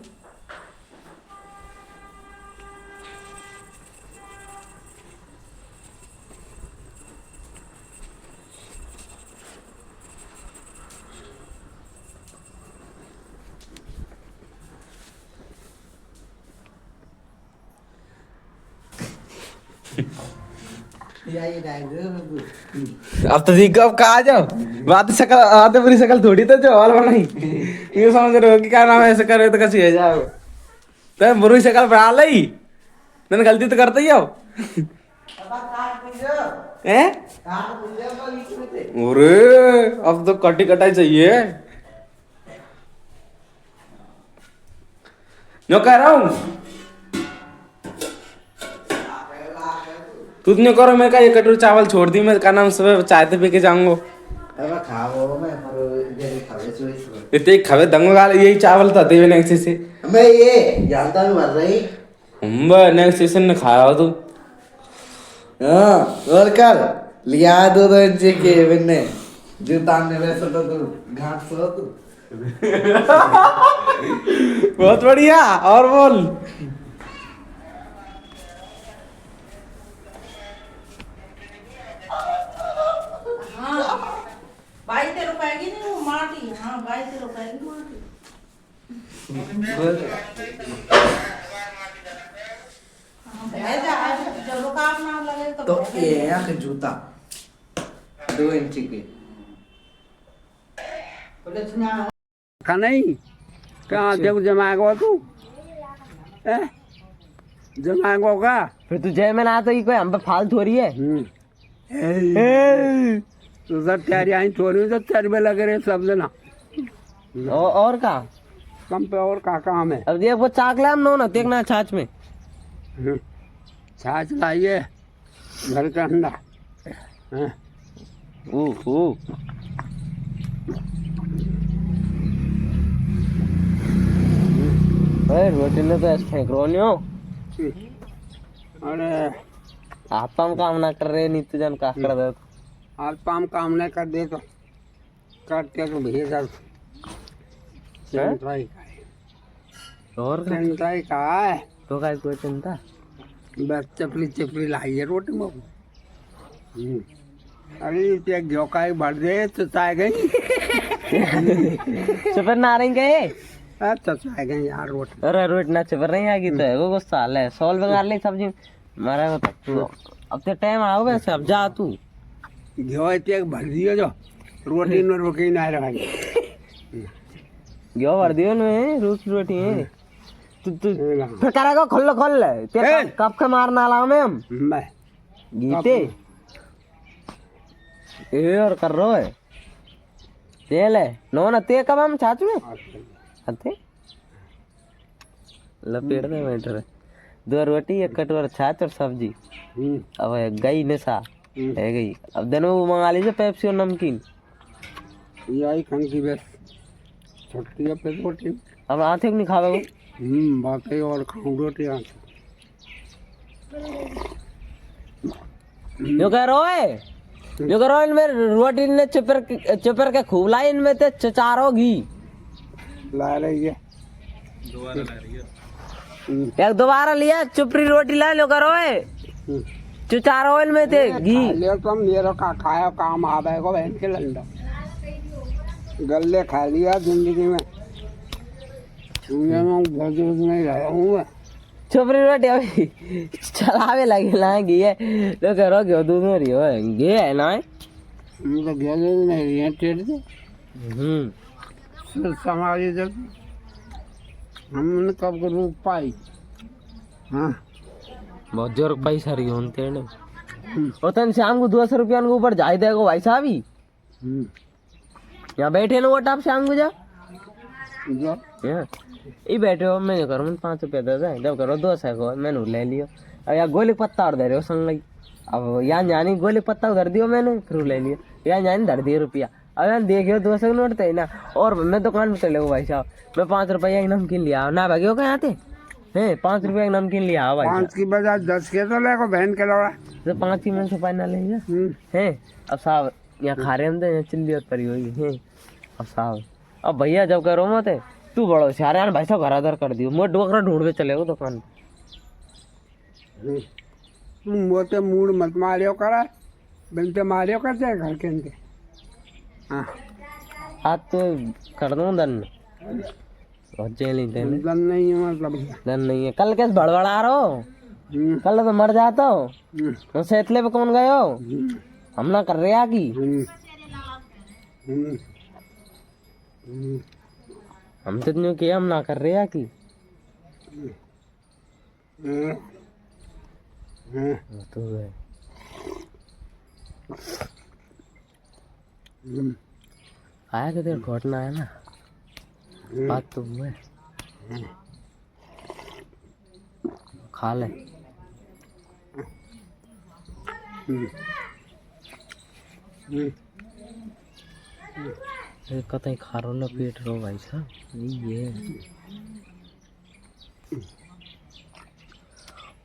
अब तो ठीक अब कहा जाओ बात शकल आते पूरी शकल थोड़ी तो जो हाल बनाई ये समझ रहे हो कि क्या नाम है ऐसे कर रहे तो कैसे है जाओ तो बुरी शकल बना ली मैंने गलती तो करता ही अब हैं अरे अब तो कटी कटाई चाहिए जो कह रहा हूँ तू नहीं करो मैं का ये कटोरी चावल छोड़ दी मैं का नाम सुबह चाय तो पी के जाऊंगा अब खाओ मैं पर जरे खावे सोई इतने खावे दंगो गाल यही चावल था देवे नेक्स्ट से मैं ये जानता हूं मर रही हम नेक्स्ट सीजन ने खाया तू हां और कल लिया दो इंच के मैंने जूता ने वैसे तो तू घाट सो तू बहुत बढ़िया और बोल ₹22 की नहीं वो माटी हाँ ₹22 की माटी जब रुकाव ना लगे तो ये है कि जूता 2 इंच के का नहीं कहाँ देखो जमाएगा तू जमाएगा का फिर तू जय में ना तो कोई हम पे फालतू हो रही है तो सब तैयारी आई थोड़ी सब तेरे में लगे रहे सब जना और का कम पे और का काम है अब देख वो चाक लाम नो ना देखना छाछ में छाछ लाइए घर का अंडा रोटी ने तो ऐसे फेंक रो नहीं हो अरे आप काम ना कर रहे नहीं तो जन का कर दे आज पाम काम नहीं कर दे तो करते तो भैया चिंता और का है तो का कोई चिंता बस चपली चपली लाइए रोटी में अरे ये घ्यो का भर दे तो चाय गई चुपर ना रही गए अच्छा चाय गई यार रोटी अरे रोटी ना चुपर नहीं आएगी तो वो गुस्सा है सॉल्व बना ले सब्जी मारा तो अब तो टाइम आओगे अब जा तू घ्यो एक भर दियो जो रोटी में रोटी ना रहा घ्यो भर दियो न रोटी है तू फिर करेगा खोल ले ते कब के मारना लाओ में हम मैं गीते ये और कर रहा है ते ले नो ना ते कब हम चाचू अते लपेट दे मैटर 2 रोटी 1 कटोरा छाछ और सब्जी अब गई नशा है गई अब दोनों मंगा लीजिए पेप्सी और नमकीन यही खान की बस छोटी है पे रोटी अब आते नहीं खावे बाकी और खाऊं रोटी आते यो कह रहा है इनमें रोटी ने चुपर के खूब लाई इनमें ते चारों घी ला रही है एक दोबारा लिया चुपरी रोटी ला लो करो चार ऑयल में थे घी ले तुम मेरे का खाया काम आवे को बहन के लंडा गल्ले खा लिया जिंदगी में नहीं रहा हूँ चुपरी रोटी अभी चलावे लगे ला घी है तो करो क्यों दूध में रही हो घी है ना तो घी नहीं रही है टेट दे समाज जब हमने कब रूप पाई हाँ बहुत जोर पैसा रही होते ने और तन शाम को 200 रुपया के ऊपर जाए देगा भाई साहब ही यहाँ बैठे ना वो टाप शाम को जा ये बैठे हो मैं करूँ 5 रुपया दे दे जब करो 200 को मैंने ले लियो अब यहाँ गोली पत्ता और दे रहे हो संग लगी अब यहाँ जानी गोली पत्ता उधर दियो मैंने फिर ले लियो यहाँ जानी धर दिए रुपया अब यहाँ देखियो 200 के नोट थे ना और मैं दुकान पे चले भाई साहब मैं 5 रुपया एक नमकीन लिया ना भाग्यो कहाँ आते हैं 5 रुपया एक नमकीन लिया भाई 5 की बजाय 10 के तो लेको बहन के लौड़ा तो 5 की मन से पानी ना लेगा हैं अब साहब यहाँ खा रहे हम तो यहाँ चिल्ली और परी हुई है अब साहब अब भैया जब करो मत तू बड़ो सारे भाई साहब घर कर दियो मैं डोकरा ढूंढ के चले दुकान मोटे मूड मत मारियो करा बनते मारियो करते घर के अंदर हाँ आज तो कर दूँ दन और जेल ही देने दन नहीं है मतलब दन नहीं है कल कैसे बड़बड़ा रहा हो कल तो मर जाता हो तो सेतले पे कौन गए हो हम ना कर रहे आगी हम तो नहीं किया हम ना कर रहे आगी तो है आया कि तेरे घटना है ना बात तो हुआ है खा ले कतई खा रो ना पेट रो भाई साहब ये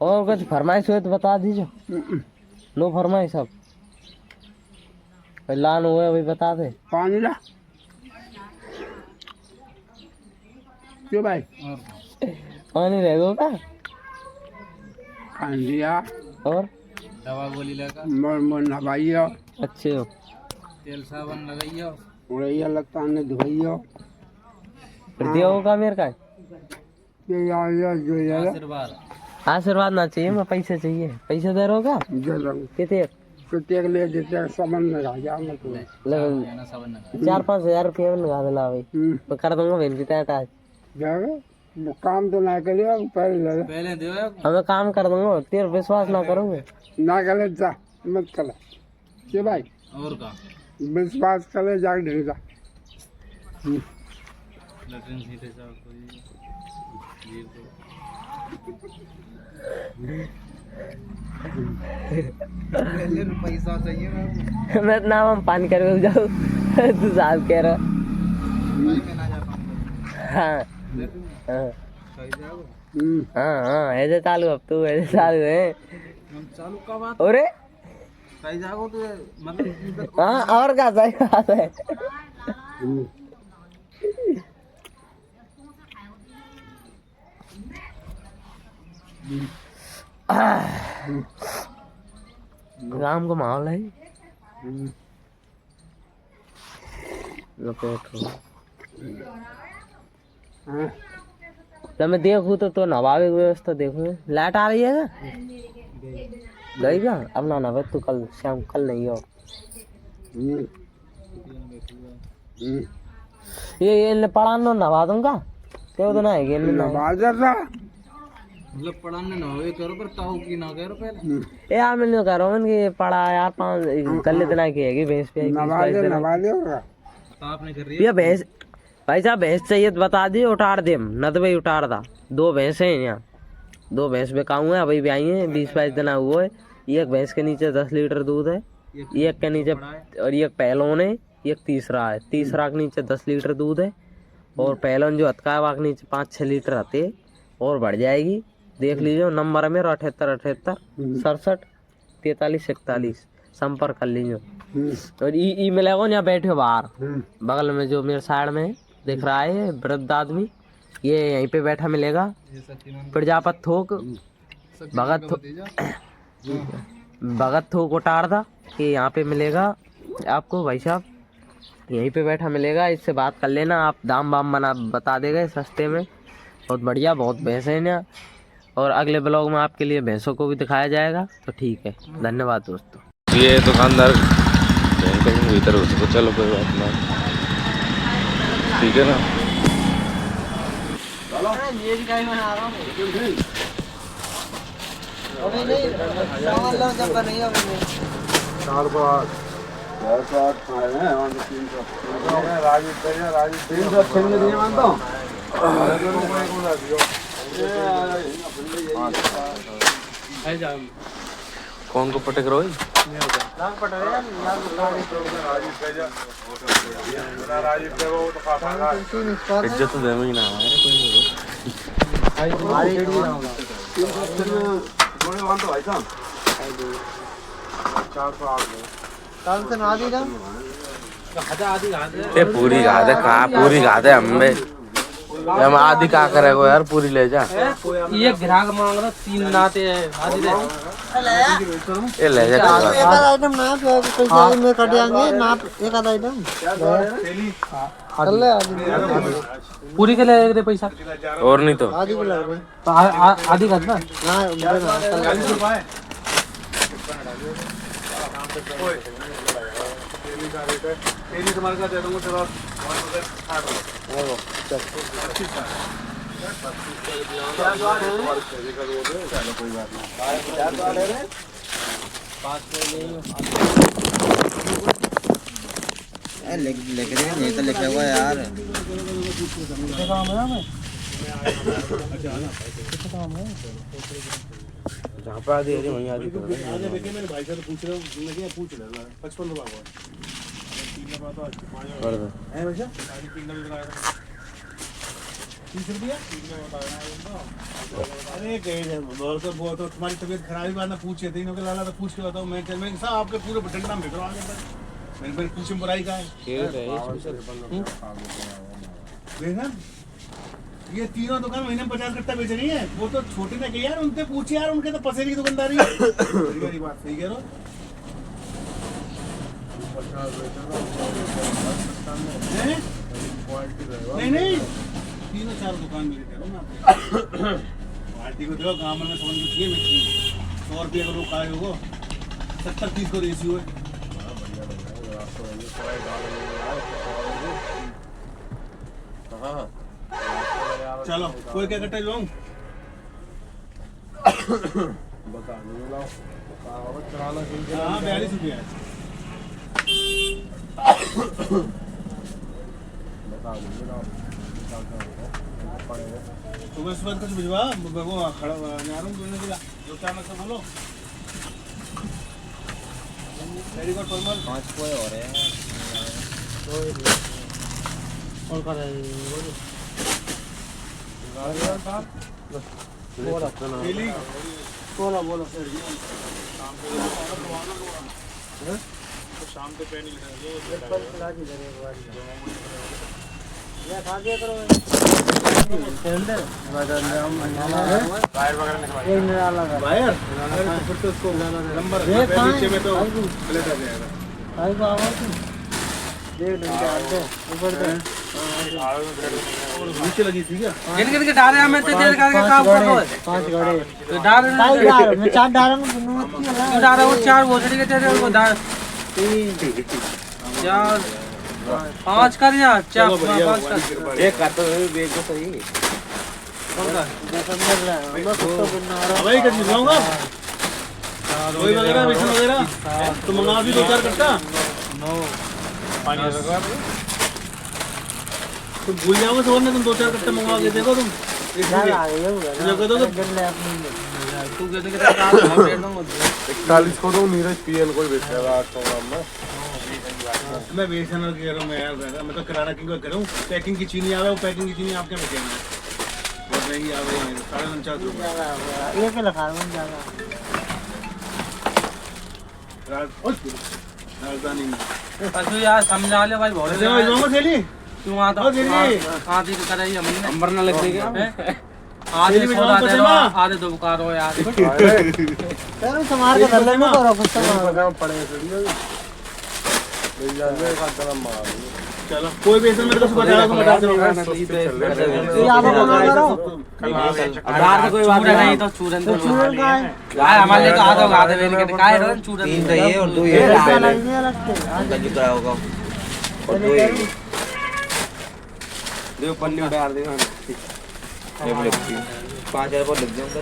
और कुछ फरमाइश हो तो बता दीजिए नो फरमाइश सब लान हुए वही बता दे पानी ला क्यों भाई पानी रहेगा का पानी दिया और दवा गोली लगा मोर मोर नवाइयो अच्छे हो तेल साबुन लगाइयो उड़ैया लगता ने धोइयो फिर दिया होगा मेरे का ये यार जो यार आशीर्वाद ना चाहिए मैं पैसे चाहिए पैसे दे रहे हो का जरूर कितने कुत्ते ले देते सामान में रह जा मत 4-5 हजार रुपये में लगा देना भाई मैं कर दूंगा बहन की टाइट आज जाओगे काम तो ना करियो पहले दे हमें काम कर दूंगा तेरे विश्वास ना करोगे ना करे जा मत कर के भाई और का विश्वास करे जा ढेर जा लटन सीधे जाओ कोई ये तो पैसा चाहिए मैं नाम हम पानी करके जाऊँ तू साहब कह रहा हाँ हाँ हाँ ऐसे चालू अब तू ऐसे चालू है चालू का बात अरे सही जाओ तो मतलब हाँ और क्या सही बात है गांव का माहौल है लपेट हो जब मैं देखूँ तो नवावे की व्यवस्था देखूँ लाइट आ रही है क्या गई क्या अब ना नवे तू कल शाम कल नहीं हो ये इन्हें पढ़ाना नवा दूंगा तो ना है मतलब पढ़ाने ना हो करो पर ताऊ की ना करो पहले यार मैं नहीं कर रहा हूँ कि पढ़ा यार 5 कल इतना की है भैंस पे आपने कर ये भैंस भाई साहब भैंस चाहिए तो बता दिए उतार दे न तो भाई उतार दा 2 भैंस हैं यहाँ 2 भैंस बेकाऊ है अभी भी आई है 20-22 दिन हुआ है। एक भैंस के नीचे 10 लीटर दूध है एक के नीचे और एक पहलोन है एक तीसरा है तीसरा के नीचे 10 लीटर दूध है और पहलोन जो हथका है वहाँ के नीचे 5-6 लीटर आते और बढ़ जाएगी। देख लीजिए नंबर है मेरा 78 67 43 41 संपर्क कर लीजिए। और ई मिलेगा यहाँ बैठे हो बाहर बगल में जो मेरे साइड में दिख रहा है वृद्ध आदमी ये यहीं पे बैठा मिलेगा प्रजापत थोक भगत थोक उतार दा कि यहाँ पे मिलेगा आपको भाई साहब यहीं पे बैठा मिलेगा। इससे बात कर लेना आप दाम वाम बता देगा सस्ते में बहुत बढ़िया बहुत भैंस है यहाँ और अगले ब्लॉग में आपके लिए भैंसों को भी दिखाया जाएगा। तो ठीक है धन्यवाद दोस्तों। ये दुकानदार भीतर हो सको चलो कोई बात ना ठीक है ना कौन को पटक रहो इज्जत तो देवे ही ना पूरी घात है कहाँ पूरी घात है हम आदि का करेगो यार पूरी ले जा ये ग्राहक मांग रहा 3 नाते आदि दे ये ले जा आइटम ना पैसा में कट जाएंगे ना एक आधा आइटम पूरी के ले दे पैसा और नहीं तो आधी को लग रहे तो आदि का ना तुम्हारे का दे दूंगा चलो लिख रहे हैं तो लिखा हुआ यार जहाँ पे आदि है वहीं आदि मैंने भाई से पूछ रहा हूँ 55 रुपया कर दो 30 रुपया अरे कहीं बहुत तो तुम्हारी तबीयत खराब ही बात ना पूछे थे इन्होंने लाला तो पूछ के बताओ मैं साहब आपके पूरे डंडा में आगे मैंने फिर पूछे बुराई का है देखा ये तीनों दुकान महीने में 50 कट्टा बेच रही है वो तो छोटे ने कही यार उनसे पूछे यार उनके तो पसेरी की दुकानदारी है बात सही कह रहे हो नहीं 3-4 दुकान में कह रहा हूँ मैं क्वालिटी को देखो गाँव में समझ में 100 रुपये का लोग खाए होगा 70-30 को देसी हुए चलो कोई क्या कट्टा जाऊँ बता 42 रुपया सुबह सुबह कुछ भिजवा वो खड़ा जो क्या मतलब बोलो वेरी गुड फॉर्मल 5 कोई और है और कर बोलो सर शाम को पेन नीचे लगी थी क्या गिन डाले हमें तो जेल का काम कर दो 5 गाड़ी डाल मैं 4 डाल रहा हूं 4 भोसड़ी के तेरे को डाल चार 5 कर या चलो बढ़िया, भगवान की कृपा है। एक कर तो देख तो सही। भाई कर दिखाऊंगा कोई वगैरह बेसन वगैरह तो मंगा भी 2-4 कट्टा। पानी लगा तुम भूल जाओगे तो वरना तुम 2-4 कट्टे मंगवा के देखो तुम लगा दो तू कहते कि मैं भेज दूंगा 41 को तो नीरज पीएन को ही बेच रहा है 800 ग्राम में। मैं बेसन कह रहा हूँ मैं यार मैं तो किराना किंग कर रहा हूँ। पैकिंग की चीनी आवे वो पैकिंग की चीनी आपके बेचेंगे बहुत महंगी आवे 450 रुपये। ये क्या लगा रहा हूँ ज्यादा राजधानी में अच्छा यार समझा ले भाई बहुत थैली तू आता ओ थैली आधी तो कराई हमने अंबर ना लग गया। आधे सौदा दे दो आधे दो बुकार हो यार चलो समार के धर ले मैं करो कुछ तो पड़े मिल जाए एक आध ग्राम मार चलो कोई बेसन मेरे को बता रहा हूँ बता दो ये आप बना करो आधार कोई बात नहीं तो चूरन तो यार हमारे लिए तो आधे वेल के काय रो चूरन 3 तो ये और 2 ये ये गंजी कराया होगा और 2 ये दो पन्नी उतार देना ये बोले 5000 पर लग जाऊंगा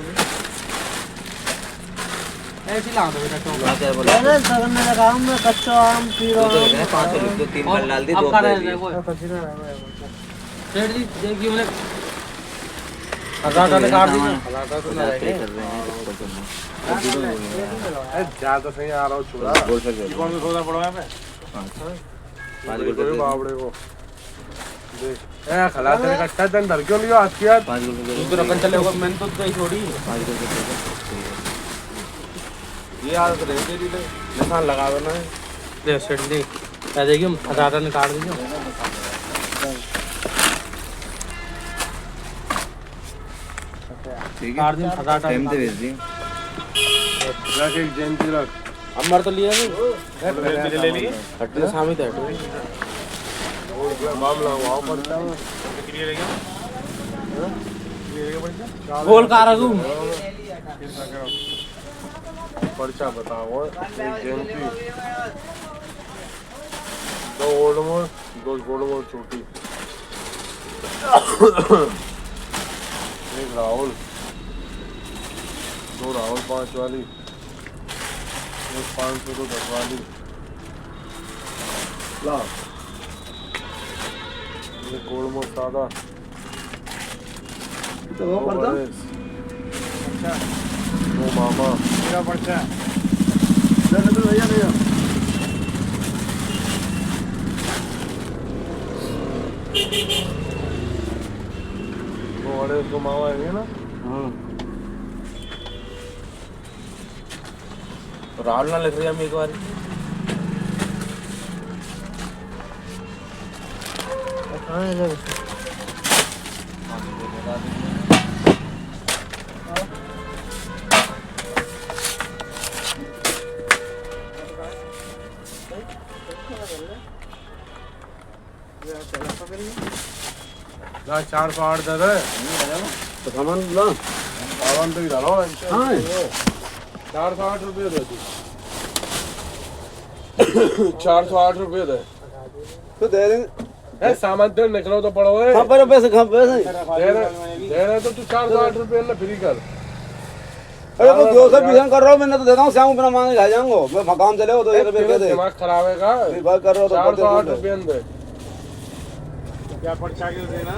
ऐसे ला दो बेटा तो 5000 पर पहले सगन में लगाऊं मैं कच्चा आम पी रहा हूँ 500 लिख दो 3 फल डाल दी 2 कर कर रहे वो पसीना आ रहा है सेठ जी देखिए उन्हें हजार काट दीजिए कर रहे हैं ज्यादा सही आ रहा हूँ चूड़ा कौन सा सौदा पड़ा है 5 रुपए बावड़े को देख ए खला तेरे कट्टा तन डर क्यों लियो आज किया 5 रुपए तो रकम चले होगा मैंने तो कहीं छोड़ी 5 रुपए ये आदत रही तेरी ले निशान लगा देना है दे सेठ जी क्या देखिए हजार निकाल दीजिए ठीक काट दिन हजार टाइम दे भेज दी रख एक जयंती रख अमर तो लिया नहीं ले लिए हटने सामने तो हटो वो मामला हुआ पड़ता है कितनी रहेगा बोल का रखूं पर्चा बताओ एक जयंती 2 ओल्ड मोर 2 गोल्ड मोर छोटी एक राहुल 2 राहुल 5 वाली एक 500 तो 10 वाली ला एक गोल्ड मोर सादा तो वो पर्चा अच्छा वो मामा मेरा पर्चा तो भैया भैया वो बड़े उसको मामा है ना तो राहुल ना लिख रही हम एक बार ना 408 दे दे तो सामान ला सामान तो इधर हो 408 रुपये दे दी 408 रुपये दे तो दे देंगे सामान तो निकलो तो पड़ो है पर पैसे दे रहे तो तू 408 रुपये ना फ्री कर अरे तो 220 कर रहा हूँ मैंने तो देता हूँ श्याम बिना मांगे खा जाऊंगा मैं मकान चले हो तो 1 रुपये दे दिमाग खराब है का बात कर रहा हो तो 408 रुपये दे क्या पर्चा क्यों देना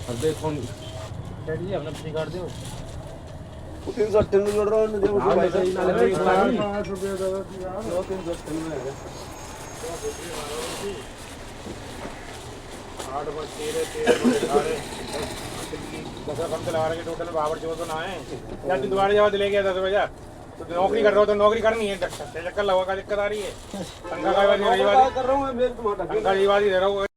अब देखो हमने फ्री कर दियो 398 जोड़ रहा हूँ देखो भाई 408 रुपये दे दे 398 है 8 बज 13 10 कम चला रहे टोटल बाबर जो तो ना है यार तू दोबारा जवाब ले गया 10 बजे तो नौकरी कर रहा हो तो नौकरी करनी है चक्कर लगा का दिक्कत आ रही है तंखा का रही बात कर रहा हूँ मैं तंखा रही बात दे रहा हूँ